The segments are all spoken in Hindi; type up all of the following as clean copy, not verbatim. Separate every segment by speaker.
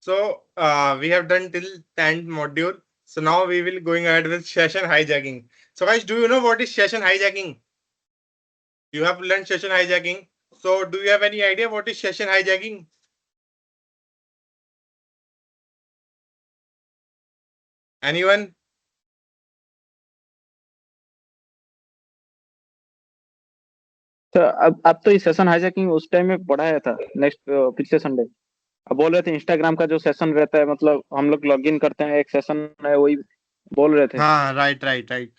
Speaker 1: So we have done till 10th module. So now we will going ahead with session hijacking. So guys, do you know what is session hijacking? You have learned session hijacking. So do you have any idea what is session hijacking? Anyone?
Speaker 2: तो अब तो ये सेशन हाईजैकिंग उस टाइम में पढ़ाया था नेक्स्ट पिछले संडे। अब बोल रहे थे इंस्टाग्राम का जो सेशन रहता है, मतलब हम लोग लॉग इन करते हैं, एक सेशन है, वही बोल रहे थे।
Speaker 1: हाँ, राइट राइट राइट,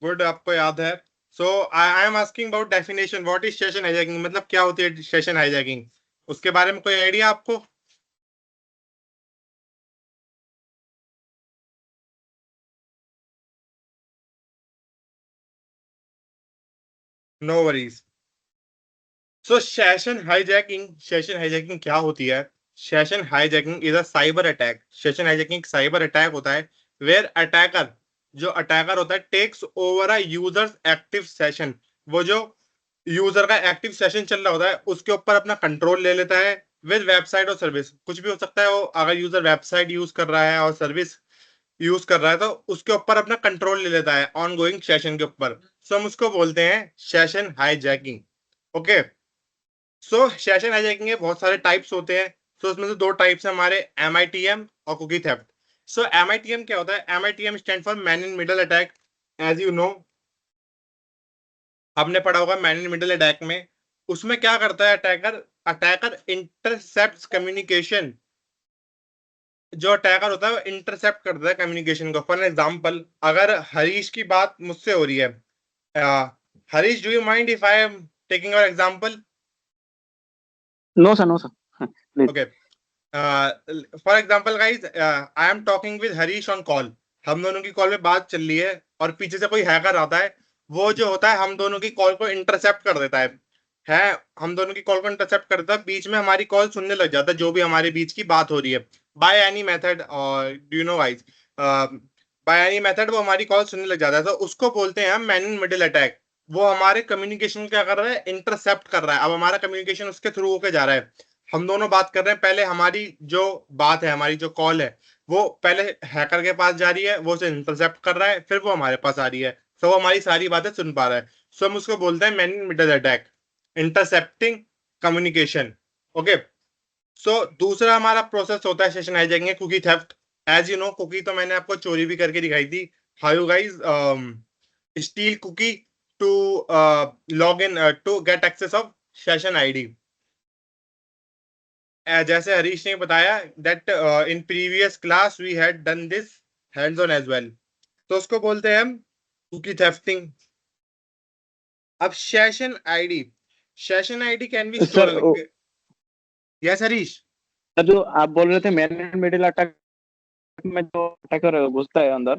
Speaker 1: गुड, आपको याद है। So I am asking about definition, what is session hijacking, मतलब क्या होती है सेशन हाईजैकिंग, उसके बारे में कोई आइडिया आपको? No worries. So session hijacking क्या होती है? Session hijacking is a cyber attack. Session hijacking cyber attack होता है वेयर अटैकर, जो अटैकर होता है, takes over a user's active session. वो जो यूजर का एक्टिव सेशन चल रहा होता है उसके ऊपर अपना कंट्रोल ले लेता है विद वेबसाइट और सर्विस। कुछ भी हो सकता है वो, अगर यूजर वेबसाइट यूज कर रहा है और सर्विस यूज कर रहा है तो उसके ऊपर अपना कंट्रोल ले लेता है ऑन गोइंग सेशन के ऊपर। सो हम उसको बोलते हैं सेशन हाईजैकिंग। ओके। सो सेशन हाईजैकिंग के बहुत सारे टाइप्स होते हैं। सो उसमें से दो टाइप्स है हमारे, एमआईटीएम और कुकी थेफ्ट। सो एमआईटीएम क्या होता है? MITM stand for man in middle attack. As you know, हमने पढ़ा होगा मैन इन मिडल अटैक में। उसमें क्या करता है अटैकर? Attacker intercept communication. जो अटैकर होता है वो इंटरसेप्ट करता है कम्युनिकेशन को। फॉर एग्जांपल, अगर हरीश की बात मुझसे हो रही है, Harish, do you mind if I am taking your example?
Speaker 2: No sir, no sir, please.
Speaker 1: Okay. For example guys, I am talking with Harish on call. हम दोनों की कॉल में बात चल रही है और पीछे से कोई हैकर आता है। वो जो होता है हम दोनों की कॉल को इंटरसेप्ट कर देता है। हम दोनों की कॉल को इंटरसेप्ट कर देता है, बीच में हमारी कॉल सुनने लग जाता है जो भी हमारे बीच की बात हो रही है, बाय एनी मेथड। और do you know guys, by any method वो हमारी कॉल सुनने लग जाता है, तो उसको बोलते हैं हम मैन इन मिडिल अटैक। वो हमारे कम्युनिकेशन क्या कर रहा है? इंटरसेप्ट कर रहा है। अब हमारा कम्युनिकेशन उसके थ्रू होके जा रहा है। हम दोनों बात कर रहे हैं, पहले हमारी जो बात है, हमारी जो कॉल है, वो पहले हैकर के पास जा रही है, वो उसे इंटरसेप्ट कर रहा है, फिर वो हमारे पास आ रही है। सो वो हमारी सारी बातें सुन पा रहा है। सो हम उसको बोलते हैं man in middle attack, intercepting communication. Okay. So दूसरा हमारा प्रोसेस होता है session hijacking, cookie theft. As you know, cookie तो मैंने आपको चोरी भी करके दिखाई थी। How you guys steal cookie to log in to get access of session ID. जैसे हरीश ने बताया that in previous class we had done this hands on as well. तो उसको बोलते हैं हम कुकी थेफ्टिंग। अब session ID can be
Speaker 2: sir,
Speaker 1: stolen. Yes Harish.
Speaker 2: Sir जो आप बोल रहे थे मैन इन मिडिल अटैक में जो अटैकर घुसता है अंदर,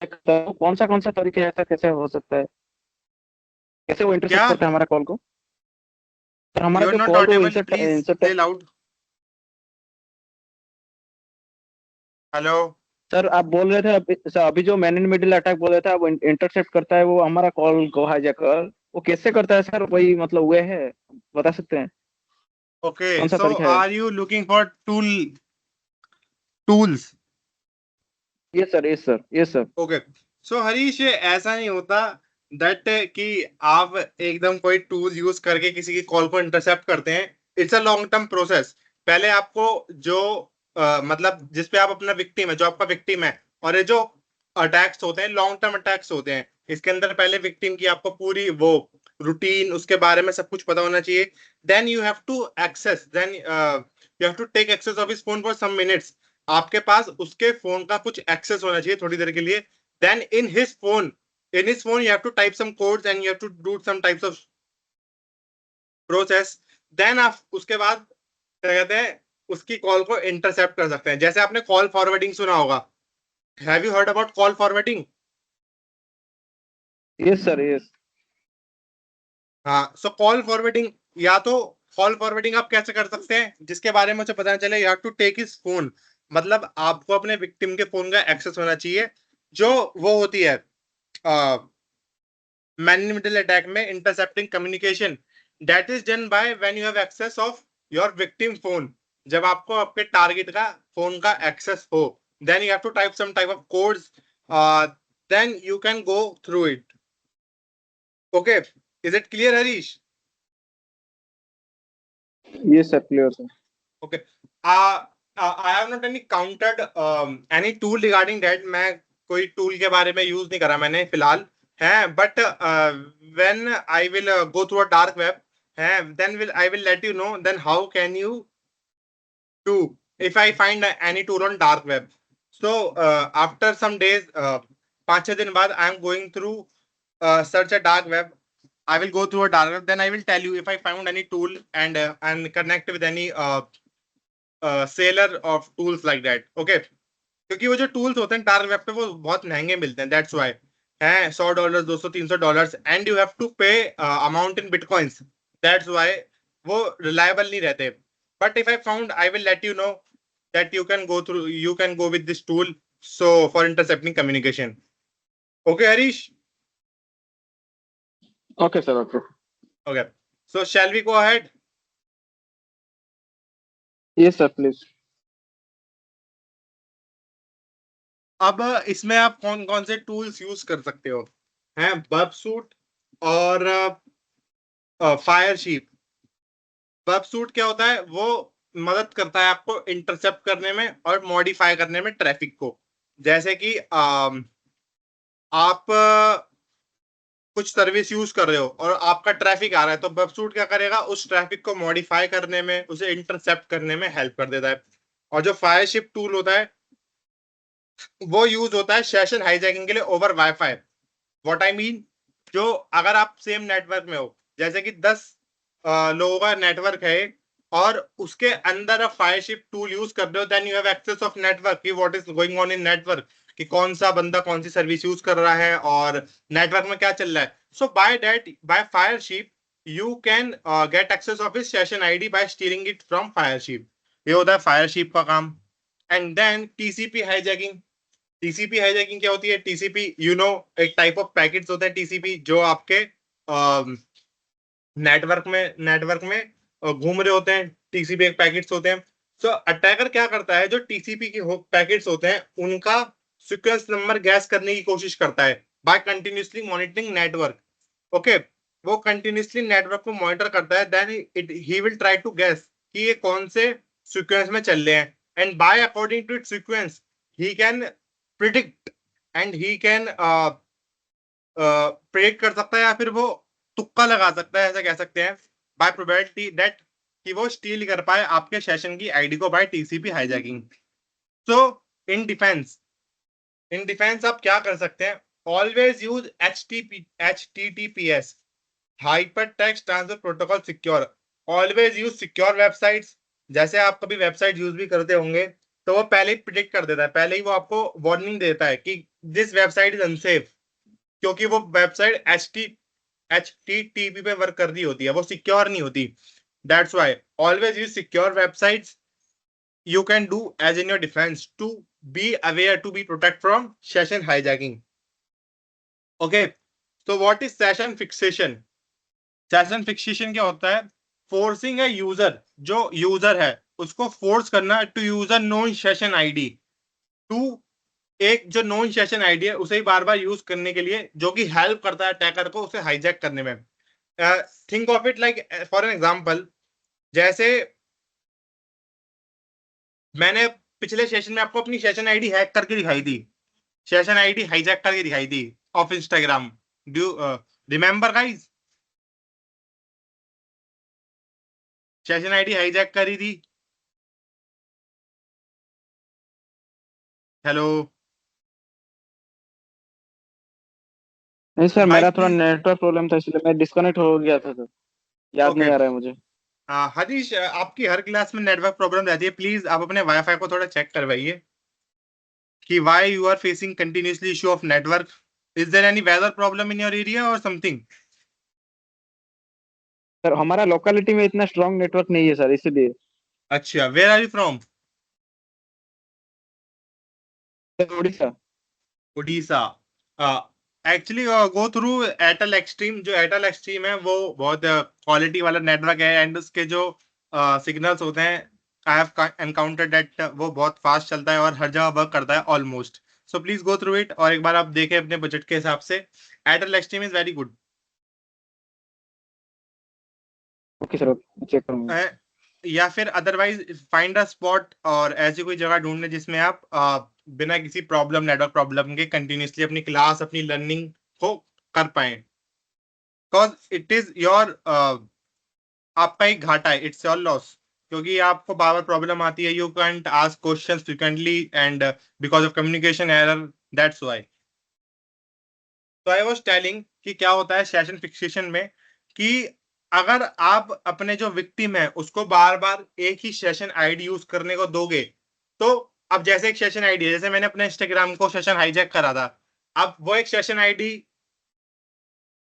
Speaker 2: तो कौन सा तरीके ऐसा कैसे हो सकता है? कैसे वो
Speaker 1: क्या?
Speaker 2: इंटरसेप्ट करता है हमारा कॉल को? सर हमारा
Speaker 1: यू आर
Speaker 2: जो
Speaker 1: नॉट
Speaker 2: कॉल को
Speaker 1: Audible,
Speaker 2: insert
Speaker 1: please
Speaker 2: insert
Speaker 1: play loud. Hello.
Speaker 2: Sir आप बोल रहे थे सर, अभी जो मैन इन मिडिल अटैक बोल रहे थे, वो इंटरसेप्ट करता है वो हमारा कॉल को हाईजैक कर, वो कैसे करता है सर? वही मतलब वे है, बता सकते हैं
Speaker 1: ओके,
Speaker 2: कौन सा
Speaker 1: सो
Speaker 2: तरीका है?
Speaker 1: Are you looking for tools?
Speaker 2: Yes sir, yes sir, yes sir.
Speaker 1: Okay. So Harish, ये ऐसा नहीं होता दैट कि आप एकदम कोई टूल यूज करके किसी की कॉल को इंटरसेप्ट करते हैं। It's a long term process. पहले आपको जो मतलब जिस पे आप अपना विक्टिम है, जो आपका विक्टिम है, और ये जो अटैक्स होते हैं लॉन्ग टर्म अटैक्स होते हैं, इसके अंदर पहले विक्टिम की आपको पूरी वो रूटीन, उसके बारे में सब कुछ पता होना चाहिए। Then you have to access, then you have to take access of his phone for some minutes. आपके पास उसके फोन का कुछ एक्सेस होना चाहिए थोड़ी देर के लिए। Then in his phone you have to type some codes and you have to do some types of process। Then आप उसके बाद क्या कहते हैं, उसकी कॉल को इंटरसेप्ट कर सकते हैं। जैसे आपने कॉल फॉरवर्डिंग सुना होगा। Have you heard about call forwarding?
Speaker 2: Yes sir, yes.
Speaker 1: हाँ, सो कॉल फॉरवर्डिंग, या तो कॉल फॉरवर्डिंग आप कैसे कर सकते हैं जिसके बारे में मुझे पता चले? You have to take his phone, मतलब आपको अपने विक्टिम के फोन का एक्सेस होना चाहिए। जो वो होती है मैन इन मिडिल अटैक में intercepting communication. that is done by when you have access of your victim phone. जब आपको आपके टारगेट का फोन का एक्सेस हो, then you have to type some type of codes, then you can go through it. Okay, is it clear, Harish?
Speaker 2: Yes sir, clear sir.
Speaker 1: Okay. I have not any counted any tool regarding that. मैं कोई टूल के बारे में यूज नहीं करा मैंने फिलहाल है, but when I will go through a dark web है, then I will let you know then how can you do if I find any tool on dark web. So after some days, 5-6 दिन बाद I am going through search a dark web. I will go through a dark web, then I will tell you if I found any tool and connect with any seller of tools like that. Okay, क्योंकि वो जो टूल्स होते हैं डार्क वेब पे वो बहुत महंगे मिलते हैं, दैट्स व्हाई है $100 $200 300 एंड यू हैव टू पे amount in bitcoins, that's why वो रिलायबल नहीं रहते. But if I found I will let you know that you can go with this tool so for intercepting communication. Okay, Harish?
Speaker 2: Okay sir, okay.
Speaker 1: So shall we go ahead?
Speaker 2: Yes sir, please.
Speaker 1: अब इसमें आप कौन कौन से टूल्स यूज कर सकते हो हैं? बर्बसूट और फायरशीप. बर्बसूट क्या होता है? वो मदद करता है आपको इंटरसेप्ट करने में और मॉडिफाई करने में ट्रैफिक को. जैसे कि आप कुछ सर्विस यूज कर रहे हो और आपका ट्रैफिक आ रहा है, तो बर्बसूट क्या करेगा? उस ट्रैफिक को मॉडिफाई करने में, उसे इंटरसेप्ट करने में हेल्प कर देता है. और जो फायरशिप टूल होता है वो यूज होता है सेशन हाईजैकिंग के लिए over wifi. What I mean, जो अगर आप सेम नेटवर्क में हो, जैसे कि 10 लोगों का नेटवर्क है और उसके अंदर आप फायरशिप टूल यूज कर रहे हो, then you have access of network कि what is going on in network, कि कौन सा बंदा कौन सी सर्विस यूज कर रहा है और नेटवर्क में क्या चल रहा है. So by that, by Firesheep you can get access of his session ID by stealing it from Firesheep. ये होता है फायरशिप का काम. And then TCP hijacking. TCP hijacking क्या होती है? टीसीपी एक टाइप ऑफ पैकेट्स होता है टीसीपी, जो आपके नेटवर्क में घूम रहे होते हैं. टीसीपी एक पैकेट्स होते हैं. सो अटैकर क्या करता है, जो टीसीपी के पैकेट्स होते हैं उनका सीक्वेंस नंबर गैस करने की कोशिश करता है by continuously monitoring network. Okay, वो कंटिन्यूसली नेटवर्क को मॉनिटर करता है, then he will try to guess कि ये कौन से सीक्वेंस में चल रहे हैं, and by according to it sequence he can predict and he can predict कर सकता है, या फिर वो तुक्का लगा सकता है, ऐसा कह सकते हैं, बाय प्रोबेबिलिटी दैट कि वो स्टील कर पाए आपके सेशन की आईडी को by TCP hijacking. So in defence आप क्या कर सकते हैं? Always use HTTPS, hyper text transfer protocol secure. Always use secure websites. जैसे आप कभी वेबसाइट यूज भी करते होंगे तो वो पहले ही प्रिडिक्ट कर देता है, पहले ही वो आपको वार्निंग देता है कि दिस वेबसाइट इज अनसेफ, क्योंकि वो वेबसाइट HTTP पे वर्क कर रही होती है, वो सिक्योर नहीं होती. That's why always use secure websites. You can do as in your defense to be aware, to be protect from session hijacking. Okay, so what is session fixation? Session fixation क्या होता है? Forcing a user, जो यूजर है उसको फोर्स करना to use a known session ID, to एक जो नोन सेशन आईडी है उसे ही बार बार यूज करने के लिए, जो कि हेल्प करता है अटैकर को उसे हाईजैक करने में. Think of it like for an example, जैसे मैंने पिछले सेशन में आपको अपनी सेशन आईडी हैक करके दिखाई थी, सेशन आईडी हाईजैक करके दिखाई थी of Instagram. Do remember guys? Session ID hijack करी थी. हेलो
Speaker 2: नहीं सर,
Speaker 1: Mike,
Speaker 2: मेरा थोड़ा
Speaker 1: please.
Speaker 2: नेटवर्क प्रॉब्लम था इसलिए मैं डिस्कनेक्ट हो गया था सर. याद
Speaker 1: Okay.
Speaker 2: नहीं आ रहा है मुझे.
Speaker 1: हरीश, आपकी हर क्लास में नेटवर्क प्रॉब्लम रहती है, प्लीज आप अपने वाईफाई को थोड़ा चेक करवाइए कि why you are facing continuously issue of network. Is there any weather problem in your area और समथिंग?
Speaker 2: सर हमारा लोकेलिटी में इतना स्ट्रांग नेटवर्क नहीं है सर, इसीलिए.
Speaker 1: अच्छा, where are you from?
Speaker 2: Sir Orissa.
Speaker 1: Orissa. Actually go through Airtel Xtreme. जो एयरटेल एक्सट्रीम है वो बहुत क्वालिटी वाला नेटवर्क है, एंड उसके जो सिग्नल्स होते हैं, आई हैव एनकाउंटर्ड दैट वो बहुत फास्ट चलता है और हर जगह वर्क करता है almost. So please go through it और एक बार आप देखें अपने बजट के हिसाब से। Airtel Xtreme is very good.
Speaker 2: Okay sir, check करूंगा।
Speaker 1: या फिर अदरवाइज फाइंड अ स्पॉट और ऐसी कोई जगह ढूंढ लें जिसमें आप बिना किसी प्रॉब्लम, नेटवर्क प्रॉब्लम के कंटिन्यूसली अपनी क्लास, अपनी लर्निंग को कर पाए। बिकॉज इट इज योर, आपका एक घाटा है, इट्स योर लॉस। क्योंकि आपको बार बार प्रॉब्लम आती है, you can't ask question frequently and because of communication error, that's why. तो आई वाज टेलिंग कि क्या होता है सेशन फिक्सेशन में, कि अगर आप अपने जो विक्टिम है उसको बार बार एक ही सेशन आईडी यूज करने को दोगे, तो अब जैसे एक सेशन आईडी है, जैसे मैंने अपने इंस्टाग्राम को सेशन हाईजैक करा था, अब वो एक सेशन आईडी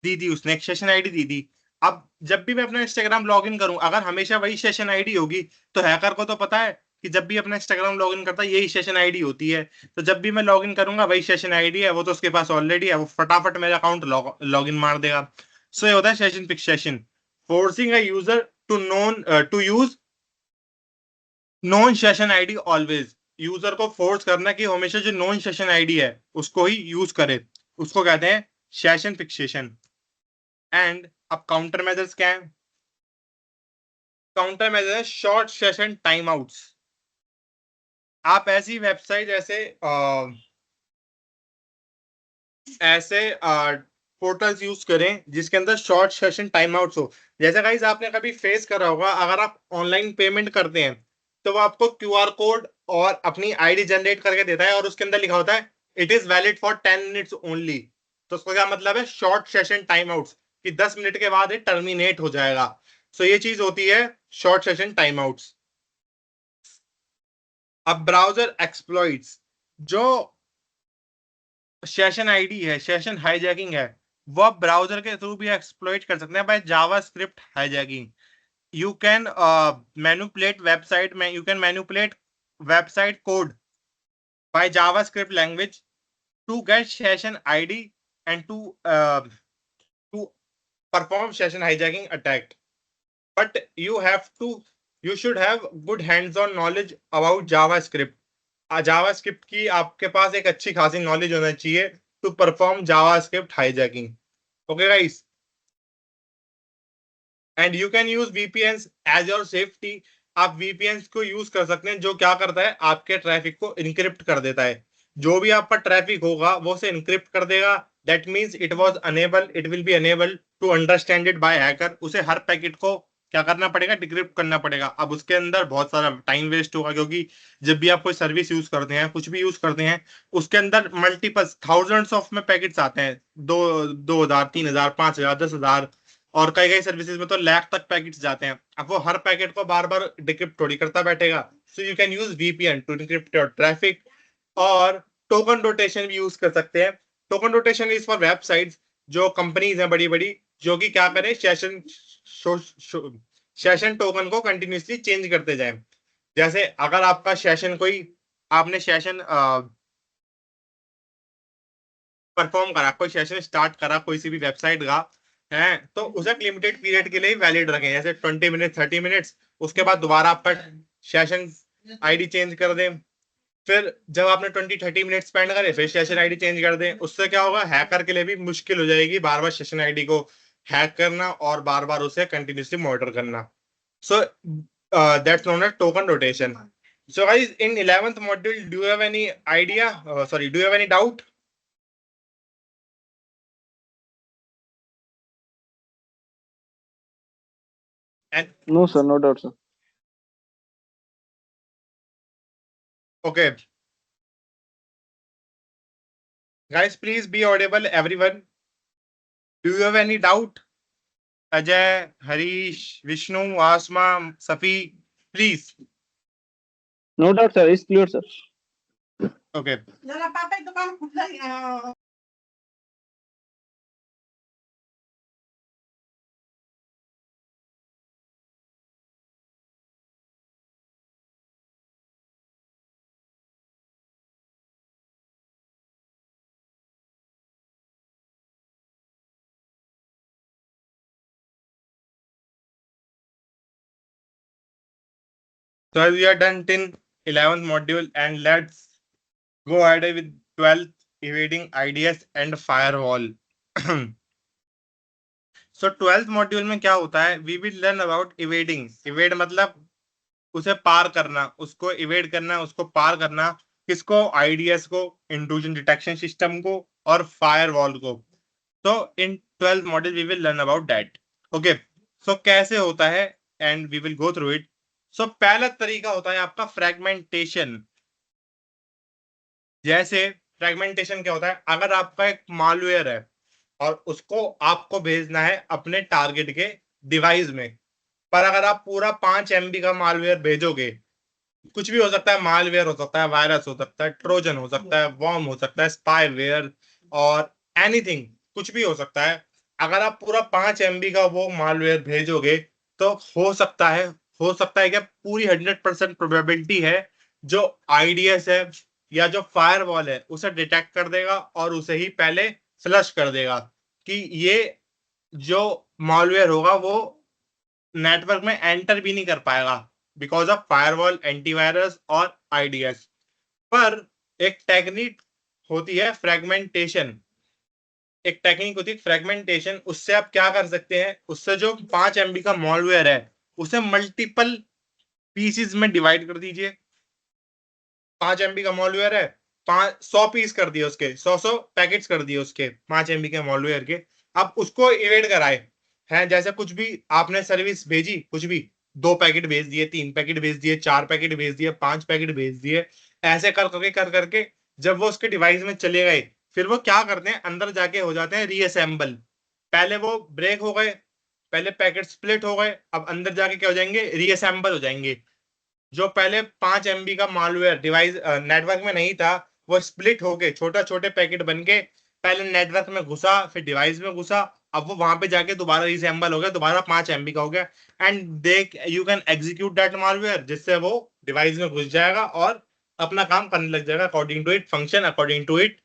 Speaker 1: दी थी, उसने एक सेशन आईडी दी थी। अब जब भी मैं अपना इंस्टाग्राम लॉग इन करूं, अगर हमेशा वही सेशन आईडी होगी, तो हैकर को तो पता है कि जब भी अपना इंस्टाग्राम लॉग इन करता है यही सेशन आईडी होती है। तो जब भी मैं लॉग इन करूंगा वही सेशन आईडी है, वो तो उसके पास ऑलरेडी है, वो फटाफट मेरा अकाउंट लॉग इन मार देगा। सो ये होता है session fixation, forcing a user to known to use known session ID always. User को फोर्स करना कि हमेशा जो नॉन सेशन आईडी है उसको ही यूज करे, उसको कहते हैं सेशन फिक्सेशन। एंड अब काउंटर मेजर्स क्या है? काउंटर मेजर है शॉर्ट सेशन टाइम आउट्स। आप ऐसी वेबसाइट ऐसे पोर्टल्स यूज करें जिसके अंदर शॉर्ट सेशन टाइम आउट्स हो। जैसे गाइस आपने कभी फेस करा होगा, अगर आप ऑनलाइन पेमेंट करते हैं तो वो आपको क्यूआर कोड और अपनी आईडी जनरेट करके देता है, और उसके अंदर लिखा होता है it is valid for 10 minutes only. तो उसका क्या मतलब है? शॉर्ट सेशन टाइम आउट्स, कि 10 मिनट के बाद ये टर्मिनेट हो जाएगा। सो ये चीज होती है शॉर्ट सेशन टाइम आउट्स। अब ब्राउजर एक्सप्लॉइट्स, जो सेशन आईडी है, सेशन हाईजैकिंग है, वो आप ब्राउजर के थ्रू भी एक्सप्लॉइट कर सकते हैं by JavaScript hijacking. You can manipulate website में, you can manipulate website code by JavaScript language to get session ID and to perform session hijacking attack. But you should have good hands-on knowledge about JavaScript. JavaScript की आपके पास एक अच्छी खासी नॉलेज होना चाहिए to perform JavaScript hijacking. Okay, guys. And you can use VPNs as your safety. आप VPNs को यूज कर सकते हैं, जो क्या करता है आपके ट्रैफिक को इनक्रिप्ट कर देता है। जो भी आपका ट्रैफिक होगा वो उसे इनक्रिप्ट कर देगा। That means it will be unable to understand it by hacker. उसे हर पैकेट को क्या करना पड़ेगा? डिक्रिप्ट करना पड़ेगा। अब उसके अंदर बहुत सारा टाइम वेस्ट होगा, क्योंकि जब भी आप कोई सर्विस यूज करते हैं, कुछ भी यूज करते हैं, उसके अंदर मल्टीपल थाउजेंड्स ऑफ में पैकेट्स आते हैं, 2,000, 3,000, 5,000, 10,000, और कई कई सर्विसेज में तो लाख तक पैकेट्स जाते हैं। अब वो हर पैकेट को बार बार डिक्रिप्ट थोड़ी करता बैठेगा। So you can use VPN to decrypt your traffic. और टोकन रोटेशन भी यूज कर सकते हैं। Token rotation is for websites, जो कंपनीज हैं बड़ी बड़ी, जो कि क्या करें, सेशन टोकन को कंटिन्यूसली चेंज करते जाए। जैसे अगर आपका सेशन कोई, आपने सेशन परफॉर्म करा, कोई सेशन स्टार्ट करा कोई सी भी वेबसाइट का है, तो उसे लिमिटेड पीरियड के लिए वैलिड रखें, जैसे 20 मिनट, 30 मिनट्स। उसके बाद दोबारा आपका सेशन आईडी चेंज कर दें। फिर जब आपने 20-30 मिनट स्पेंड करे, फिर सेशन आईडी चेंज कर दें। उससे क्या होगा, हैकर के लिए भी मुश्किल हो जाएगी बार बार सेशन आईडी को हैक करना और बार बार उसे कंटिन्यूसली मॉनिटर करना। So that's known as token rotation. So guys, in 11th module, do you have any idea? Sorry, do you have any doubt? And
Speaker 2: no sir, no doubt sir.
Speaker 1: okay, guys, please be audible, everyone. Do you have any doubt? Ajay, Harish, Vishnu, Asma, Safi, please.
Speaker 2: No doubt sir, is clear sir.
Speaker 1: Okay. So as we are done till 11th module and let's go ahead with 12th, evading IDS and firewall. So 12th module में क्या होता है, we will learn about evading. Evade मतलब उसे पार करना, उसको इवेड करना, उसको पार करना. किसको? आईडीएस को, इंट्रूजन डिटेक्शन सिस्टम को और फायरवॉल को. तो in 12th module we will learn about that. Okay, so कैसे होता है and we will go through it. So पहला तरीका होता है आपका फ्रेगमेंटेशन. जैसे फ्रेगमेंटेशन क्या होता है, अगर आपका एक मालवेयर है और उसको आपको भेजना है अपने टारगेट के डिवाइस में, पर अगर आप पूरा 5 MB का मालवेयर भेजोगे, कुछ भी हो सकता है, मालवेयर हो सकता है, वायरस हो सकता है, ट्रोजन हो सकता है, वॉर्म हो सकता है, स्पाईवेयर और एनीथिंग, कुछ भी हो सकता है. अगर आप पूरा 5 MB का वो मालवेयर भेजोगे तो हो सकता है क्या, पूरी 100% प्रोबेबिलिटी है जो आईडीएस है या जो फायरवॉल है उसे डिटेक्ट कर देगा और उसे ही पहले फ्लश कर देगा कि ये जो मालवेयर होगा वो नेटवर्क में एंटर भी नहीं कर पाएगा बिकॉज ऑफ फायरवॉल, एंटीवायरस और आईडीएस. पर एक टेक्निक होती है फ्रेगमेंटेशन. एक टेक्निक होती है फ्रेगमेंटेशन. उससे आप क्या कर सकते हैं, उससे जो 5 MB का मॉलवेयर है उसे मल्टीपल पीसेस में डिवाइड कर दीजिए. 5 MB का मॉलवेयर है, 100 पीस कर दिए उसके, 100 पैकेट्स कर दिए उसके 5 MB के मॉलवेयर के. अब उसको इवेड कराए हैं, जैसे कुछ भी आपने सर्विस भेजी, कुछ भी 2 पैकेट भेज दिए, 3 पैकेट भेज दिए, 4 पैकेट भेज दिए, 5 पैकेट भेज दिए, ऐसे कर करके जब वो उसके डिवाइस में चले गए, फिर वो क्या करते हैं, अंदर जाके हो जाते हैं रीअसेंबल. पहले वो ब्रेक हो गए, पहले पैकेट स्प्लिट हो गए, अब अंदर जाके क्या हो जाएंगे, रीअसेंबल हो जाएंगे. जो पहले 5 MB का मालवेयर डिवाइस नेटवर्क में नहीं था, वो स्प्लिट होके छोटा छोटे पैकेट बन के पहले नेटवर्क में घुसा, फिर डिवाइस में घुसा, अब वो वहां पे जाके दोबारा रिसेंबल हो गया, दोबारा 5 MB का हो गया. And they you can execute that malware, जिससे वो डिवाइस में घुस जाएगा और अपना काम करने लग जाएगा according to it function, according to it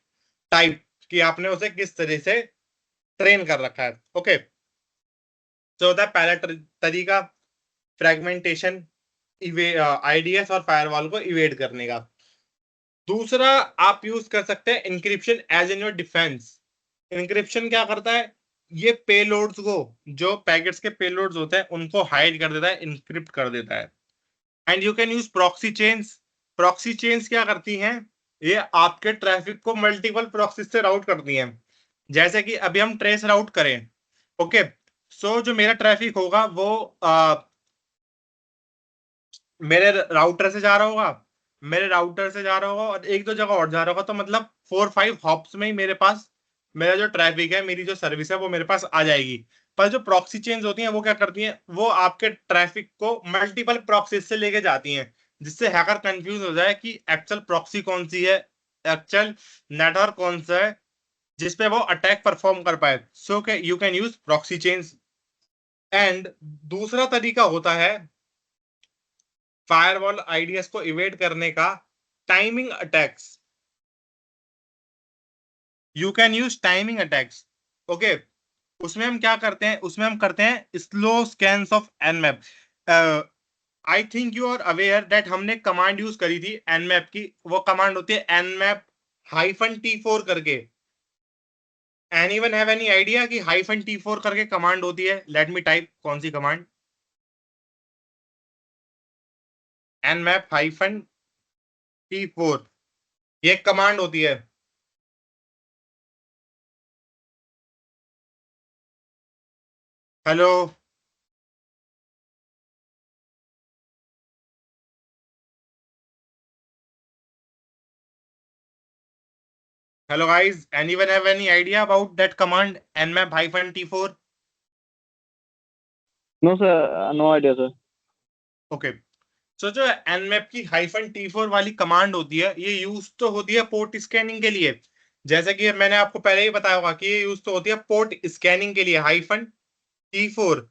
Speaker 1: type, कि आपने उसे किस तरह से ट्रेन कर रखा है. ओके, तो होता है पहला तरीका फ्रेगमेंटेशन, आईडीएस और फायरवॉल को इवेड करने का. दूसरा आप यूज कर सकते हैं encryption as in your defence. Encryption क्या करता है, ये पेलोड्स को, जो पैकेट्स के पेलोड्स होते हैं उनको हाइड कर देता है, इंक्रिप्ट कर देता है. And you can use proxy chains. Proxy chains क्या करती हैं, ये आपके ट्रैफिक को मल्टीपल प्रॉक्सीज से राउट करती हैं. जैसे कि अभी हम ट्रेस राउट करें, ओके, सो जो मेरा ट्रैफिक होगा वो मेरे राउटर से जा रहा होगा, मेरे राउटर से जा रहा होगा और एक दो जगह और जा रहा होगा, तो मतलब 4-5 हॉप्स में ही मेरे पास मेरा जो ट्रैफिक है, मेरी जो सर्विस है वो मेरे पास आ जाएगी. पर जो प्रॉक्सी चेन्स होती हैं वो क्या करती हैं, वो आपके ट्रैफिक को मल्टीपल प्रॉक्सीज से लेके जाती हैं, जिससे हैकर कंफ्यूज हो जाए कि एक्चुअल प्रॉक्सी कौन सी है, एक्चुअल नेटवर्क कौन सा है जिसपे वो अटैक परफॉर्म कर पाए. सो you can use proxy chains. And दूसरा तरीका होता है फायरवॉल आईडीएस को इवेड करने का, timing attacks. You can use timing attacks. Okay, उसमें हम क्या करते हैं, उसमें हम करते हैं slow scans of Nmap. I think you are aware that हमने कमांड यूज करी थी एनमैप की. वो कमांड होती है एनमैप -T4 करके. एनीवन हैव एनी आइडिया कि -T4 करके कमांड होती है? लेट मी टाइप कौन सी कमांड. एनमैप -T4 ये कमांड होती है. Hello, hello guys, anyone have any idea about that command nmap-T4?
Speaker 2: No sir, no idea sir.
Speaker 1: Okay, so जो nmap की -T4 वाली कमांड होती है, ये यूज तो होती है पोर्ट स्कैनिंग के लिए. जैसे कि मैंने आपको पहले ही बताया होगा कि ये यूज तो होती है पोर्ट स्कैनिंग के लिए -T4.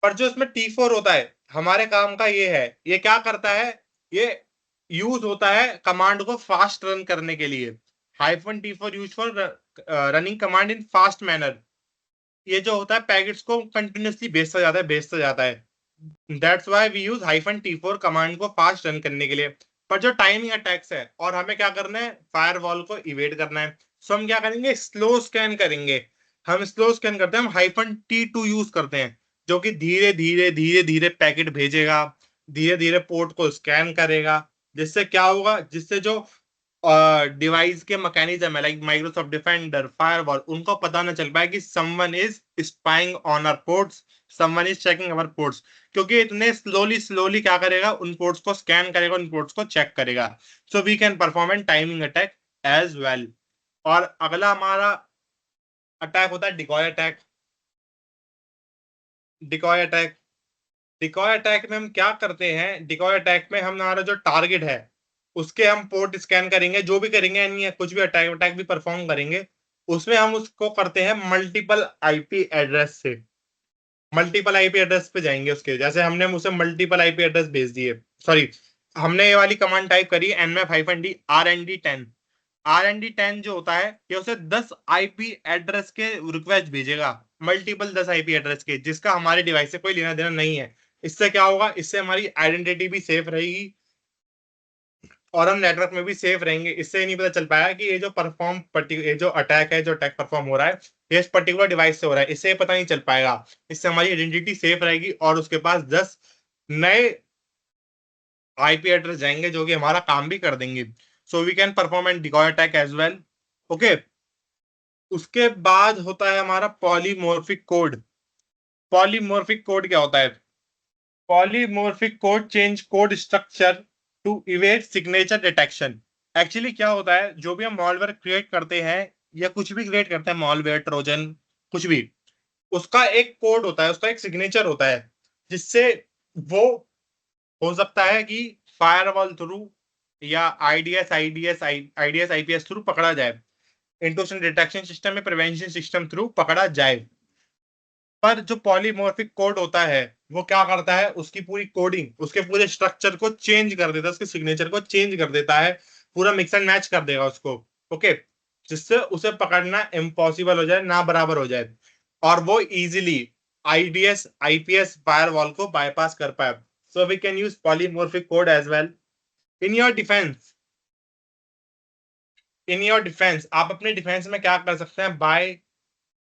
Speaker 1: पर जो इसमें T4 होता है, हमारे काम का ये है, ये क्या करता है, ये यूज होता है कमांड को फास्ट रन करने के लिए. -T4 use for running command in fast manner. ये जो होता है पैकेट्स को कंटिन्यूअसली भेजता जाता है, भेजता जाता है. That's why we use -T4 command को फास्ट रन करने के लिए। पर जो टाइमिंग अटैक्स है और हमें क्या करना है, फायरवॉल को इवेड करना है, सो हम क्या करेंगे, स्लो स्कैन करेंगे। हम स्लो स्कैन करते हैं, हम -T2 यूज करते हैं, जो कि धीरे धीरे धीरे धीरे पैकेट भेजेगा, धीरे धीरे पोर्ट को स्कैन करेगा। जिससे क्या होगा, जिससे जो डिवाइस के मैकेनिज्म है लाइक माइक्रोसॉफ्ट डिफेंडर, फायरवॉल, उनको पता ना चल पाए कि someone is spying on our ports, someone is checking our ports, क्योंकि इतने स्लोली स्लोली क्या करेगा, उन पोर्ट्स को स्कैन करेगा, उन पोर्ट्स को चेक करेगा। So we can perform an timing attack as well. और अगला हमारा अटैक होता है decoy attack. Decoy attack decoy attack में हम क्या करते हैं, डिकॉय अटैक में हम हमारा जो टारगेट है उसके हम पोर्ट स्कैन करेंगे, जो भी करेंगे यानी कुछ भी अटैक अटैक भी परफॉर्म करेंगे, उसमें हम उसको करते हैं मल्टीपल आईपी एड्रेस से। मल्टीपल आईपी एड्रेस पे जाएंगे उसके, जैसे हमने उसे मल्टीपल आईपी एड्रेस भेज दिए, सॉरी, हमने ये वाली कमांड टाइप करी nmap-d rnd10। rnd10 जो होता है, ये उसे 10 आईपी एड्रेस के रिक्वेस्ट भेजेगा, मल्टीपल 10 आईपी एड्रेस के, जिसका हमारे डिवाइस से कोई लेना देना नहीं है। इससे क्या होगा, इससे हमारी आइडेंटिटी भी सेफ रहेगी और हम नेटवर्क में भी सेफ रहेंगे। इससे नहीं पता चल पाया कि ये जो अटैक है, जो अटैक परफॉर्म हो रहा है, ये इस पर्टिकुलर डिवाइस से हो रहा है, इससे पता नहीं चल पाएगा। इससे हमारी आइडेंटिटी सेफ रहेगी और उसके पास 10 नए आईपी एड्रेस जाएंगे जो कि हमारा काम भी कर देंगे। So we can perform an decoy attack as well. Okay, उसके बाद होता है हमारा पॉलीमॉर्फिक कोड। पॉलीमॉर्फिक कोड क्या होता है? Polymorphic code change code structure to evade signature detection. Actually क्या होता है, जो भी हम मॉलवेयर क्रिएट करते हैं या कुछ भी क्रिएट करते हैं, मॉलवेयर, ट्रोजन, कुछ भी, उसका एक कोड होता है, उसका एक सिग्नेचर होता है, जिससे वो हो सकता है कि फायरवॉल थ्रू या आईडीएस आईपीएस थ्रू पकड़ा जाए, इंट्रूशन डिटेक्शन सिस्टम में प्रिवेंशन सिस्टम थ्रू पकड़ा जाए। पर जो पॉलीमॉर्फिक कोड होता है, वो क्या करता है, उसकी पूरी कोडिंग, उसके पूरे स्ट्रक्चर को चेंज कर देता है, उसके सिग्नेचर को चेंज कर देता है, पूरा मिक्स एंड मैच कर देगा उसको। ओके, जिससे उसे पकड़ना इम्पॉसिबल हो जाए, ना बराबर हो जाए, और वो इजीली आईडीएस आईपीएस फायरवॉल को बाईपास कर पाए। So we can use polymorphic code as well. In your defence in your defence आप अपने डिफेंस में क्या कर सकते हैं, by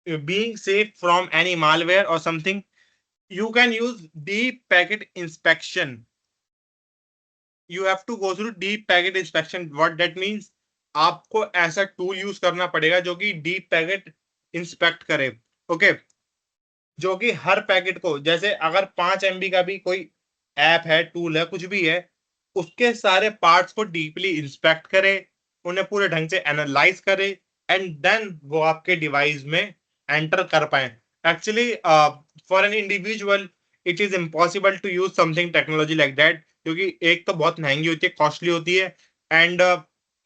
Speaker 1: being safe from any malware और something, you can use deep packet inspection. You have to go through deep packet inspection. What that means, आपको ऐसा टूल यूज करना पड़ेगा जो कि डीप पैकेट इंस्पेक्ट करे। ओके, जो कि हर पैकेट को, जैसे अगर 5 MB का भी कोई ऐप है, टूल है, कुछ भी है, उसके सारे पार्ट्स को डीपली इंस्पेक्ट करे, उन्हें पूरे ढंग से एनालाइज करे, एंड देन वो आपके डिवाइस में एंटर कर पाए। Actually for an individual it is impossible to use something technology like that, क्योंकि एक तो बहुत महंगी होती है, कॉस्टली होती है, एंड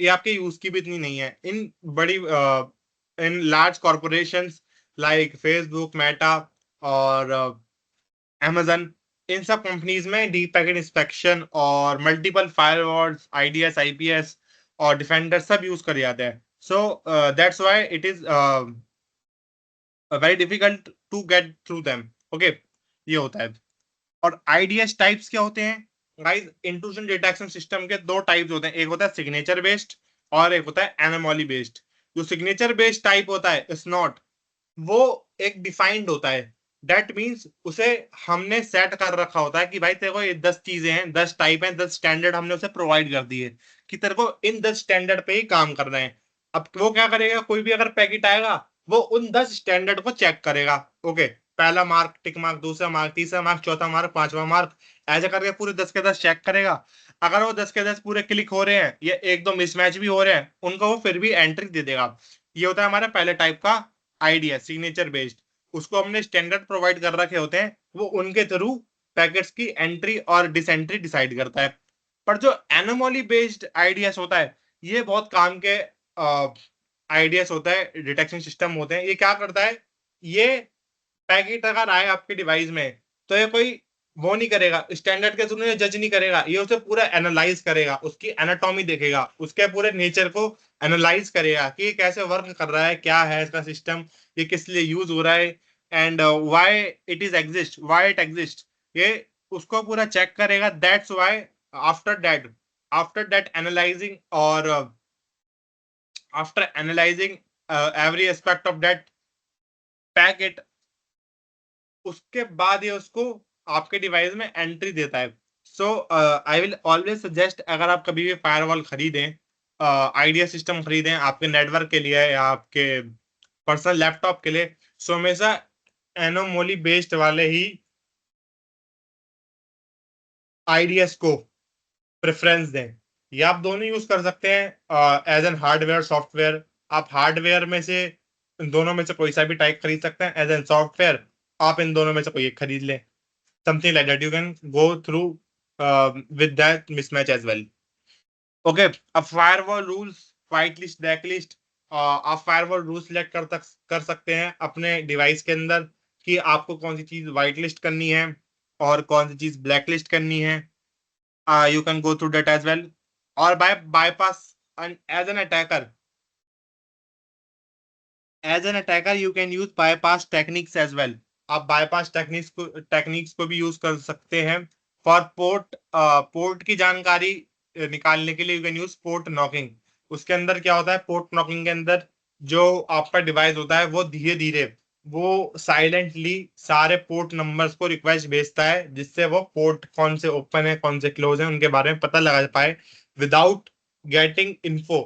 Speaker 1: ये आपके यूज की भी इतनी नहीं है। In large corporations like Facebook, Meta और Amazon, इन सब कंपनीज में डीप पैकेट इंस्पेक्शन और मल्टीपल फायरवॉल्स, आईडीएस आईपीएस और डिफेंडर सब यूज कर जाते हैं। So that's why it is very difficult to get through them. Okay, ये होता है। और आईडीएस टाइप्स क्या होते हैं गाइस? इंट्रूजन डिटेक्शन सिस्टम के दो टाइप्स होते हैं, एक होता है सिग्नेचर बेस्ड और एक होता है एनोमली बेस्ड। जो सिग्नेचर बेस्ड टाइप होता है, इज नॉट, वो एक डिफाइंड होता है। दैट मीन्स उसे हमने सेट कर रखा होता है कि भाई तेरे को ये 10 चीजें हैं, 10 टाइप हैं, 10 स्टैंडर्ड हमने उसे प्रोवाइड कर दिए कि तेरे को इन 10 स्टैंडर्ड पे ही काम करना है। अब वो क्या करेगा, कोई भी अगर पैकेट आएगा, वो उन 10 स्टैंडर्ड को चेक करेगा। ओके, पहला मार्क टिक मार्क, दूसरा मार्क, तीसरा मार्क, चौथा मार्क, पांचवा मार्क, ऐसे करके पूरे 10 के 10 चेक करेगा। अगर वो 10 के 10 पूरे क्लिक हो रहे हैं या एक दो मिसमैच भी हो रहे हैं, उनको वो फिर भी एंट्री दे देगा। ये होता है हमारा पहले टाइप का आईडीएस, सिग्नेचर बेस्ड। उसको हमने स्टैंडर्ड प्रोवाइड कर रखे होते हैं, वो उनके थ्रू पैकेट्स की एंट्री और डिसएंट्री डिसाइड करता है। पर जो एनोमली बेस्ड आईडीएस होता है, ये बहुत काम के आईडीएस होता है, डिटेक्शन सिस्टम होते हैं। ये क्या करता है, ये पैकेट अगर आए आपके डिवाइस में, तो ये कोई वो नहीं करेगा, स्टैंडर्ड के थ्रू जज नहीं करेगा, ये उसे पूरा एनालाइज करेगा, उसकी एनाटॉमी देखेगा, उसके पूरे नेचर को एनालाइज करेगा कि ये कैसे वर्क कर रहा है, क्या है इसका सिस्टम, ये किस लिए यूज हो रहा है, एंड व्हाई इट एग्जिस्ट। ये उसको पूरा चेक करेगा। That's why after that analysing और after analysing every aspect of that packet, उसके बाद ये उसको आपके डिवाइस में एंट्री देता है। So I will always suggest, अगर आप कभी भी फायरवॉल खरीदें, आइडिया सिस्टम खरीदें आपके नेटवर्क के लिए या आपके पर्सनल लैपटॉप के लिए, सो हमेशा एनोमोली बेस्ड वाले ही आइडियाज को प्रेफरेंस दें। ये आप दोनों यूज कर सकते हैं एज एन हार्डवेयर सॉफ्टवेयर। आप हार्डवेयर में से इन दोनों में से कोई सा भी टाइप खरीद सकते हैं। एज एन सॉफ्टवेयर आप इन दोनों में से कोई एक खरीद लें। Something like that. You can go through with that mismatch as well. Okay, अब firewall rules, white list, black list, आप फायरवॉल रूल सिलेक्ट कर सकते हैं अपने डिवाइस के अंदर कि आपको कौन सी चीज व्हाइट लिस्ट करनी है और कौन सी चीज ब्लैक लिस्ट करनी है। You can go through that as well. और bypass as an attacker, you can use bypass techniques as well. आप बायपास टेक्निक्स को भी यूज कर सकते हैं फॉर पोर्ट की जानकारी निकालने के लिए। You can use port knocking. उसके अंदर क्या होता है, पोर्ट नॉकिंग के अंदर जो आपका डिवाइस होता है वो धीरे धीरे, वो साइलेंटली सारे पोर्ट नंबर्स को रिक्वेस्ट भेजता है, जिससे वो पोर्ट कौन से ओपन है कौन से क्लोज है उनके बारे में पता लगा पाए विदाउट गेटिंग इन्फो,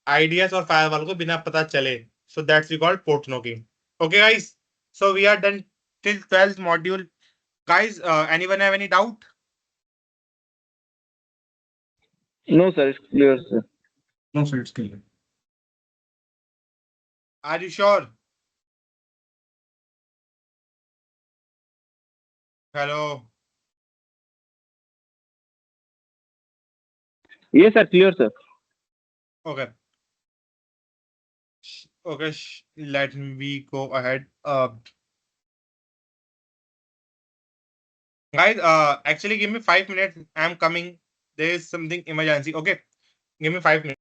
Speaker 1: आइडियाज और फायरवॉल को बिना पता चले। So that's we call port knocking. Okay, guys. So we are done till 12th module. Guys, anyone have any doubt?
Speaker 2: No, sir, it's clear, sir.
Speaker 1: No, sir, it's clear. Are you sure? Hello.
Speaker 2: Yes, sir, clear, sir.
Speaker 1: Okay. Okay. Let me go ahead. Guys, actually, give me 5 minutes. I'm coming. There is something emergency. Okay. Give me 5 minutes.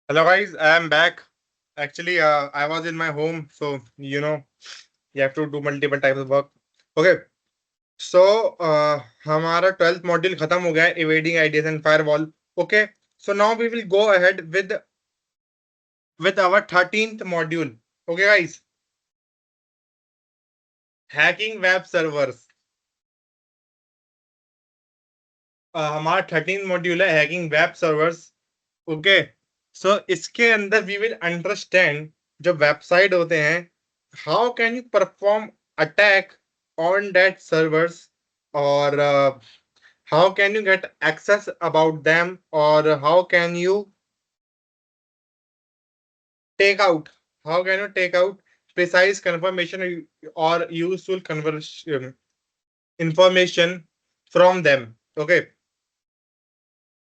Speaker 1: Hello guys, I am back. Actually, I was in my home, so you have to do multiple types of work. Okay, so हमारा 12th मॉड्यूल खत्म हो गया है, evading ideas and firewall. Okay, so now we will go ahead with our 13th module. Okay guys, hacking web servers. हमारा 13th मॉड्यूल है hacking web servers. Okay, so इसके अंदर वी विल अंडरस्टैंड जो वेबसाइट होते हैं, how can you perform attack on that servers, और how can you get access about them, और how can you take out precise confirmation or useful conversion information from them. Okay,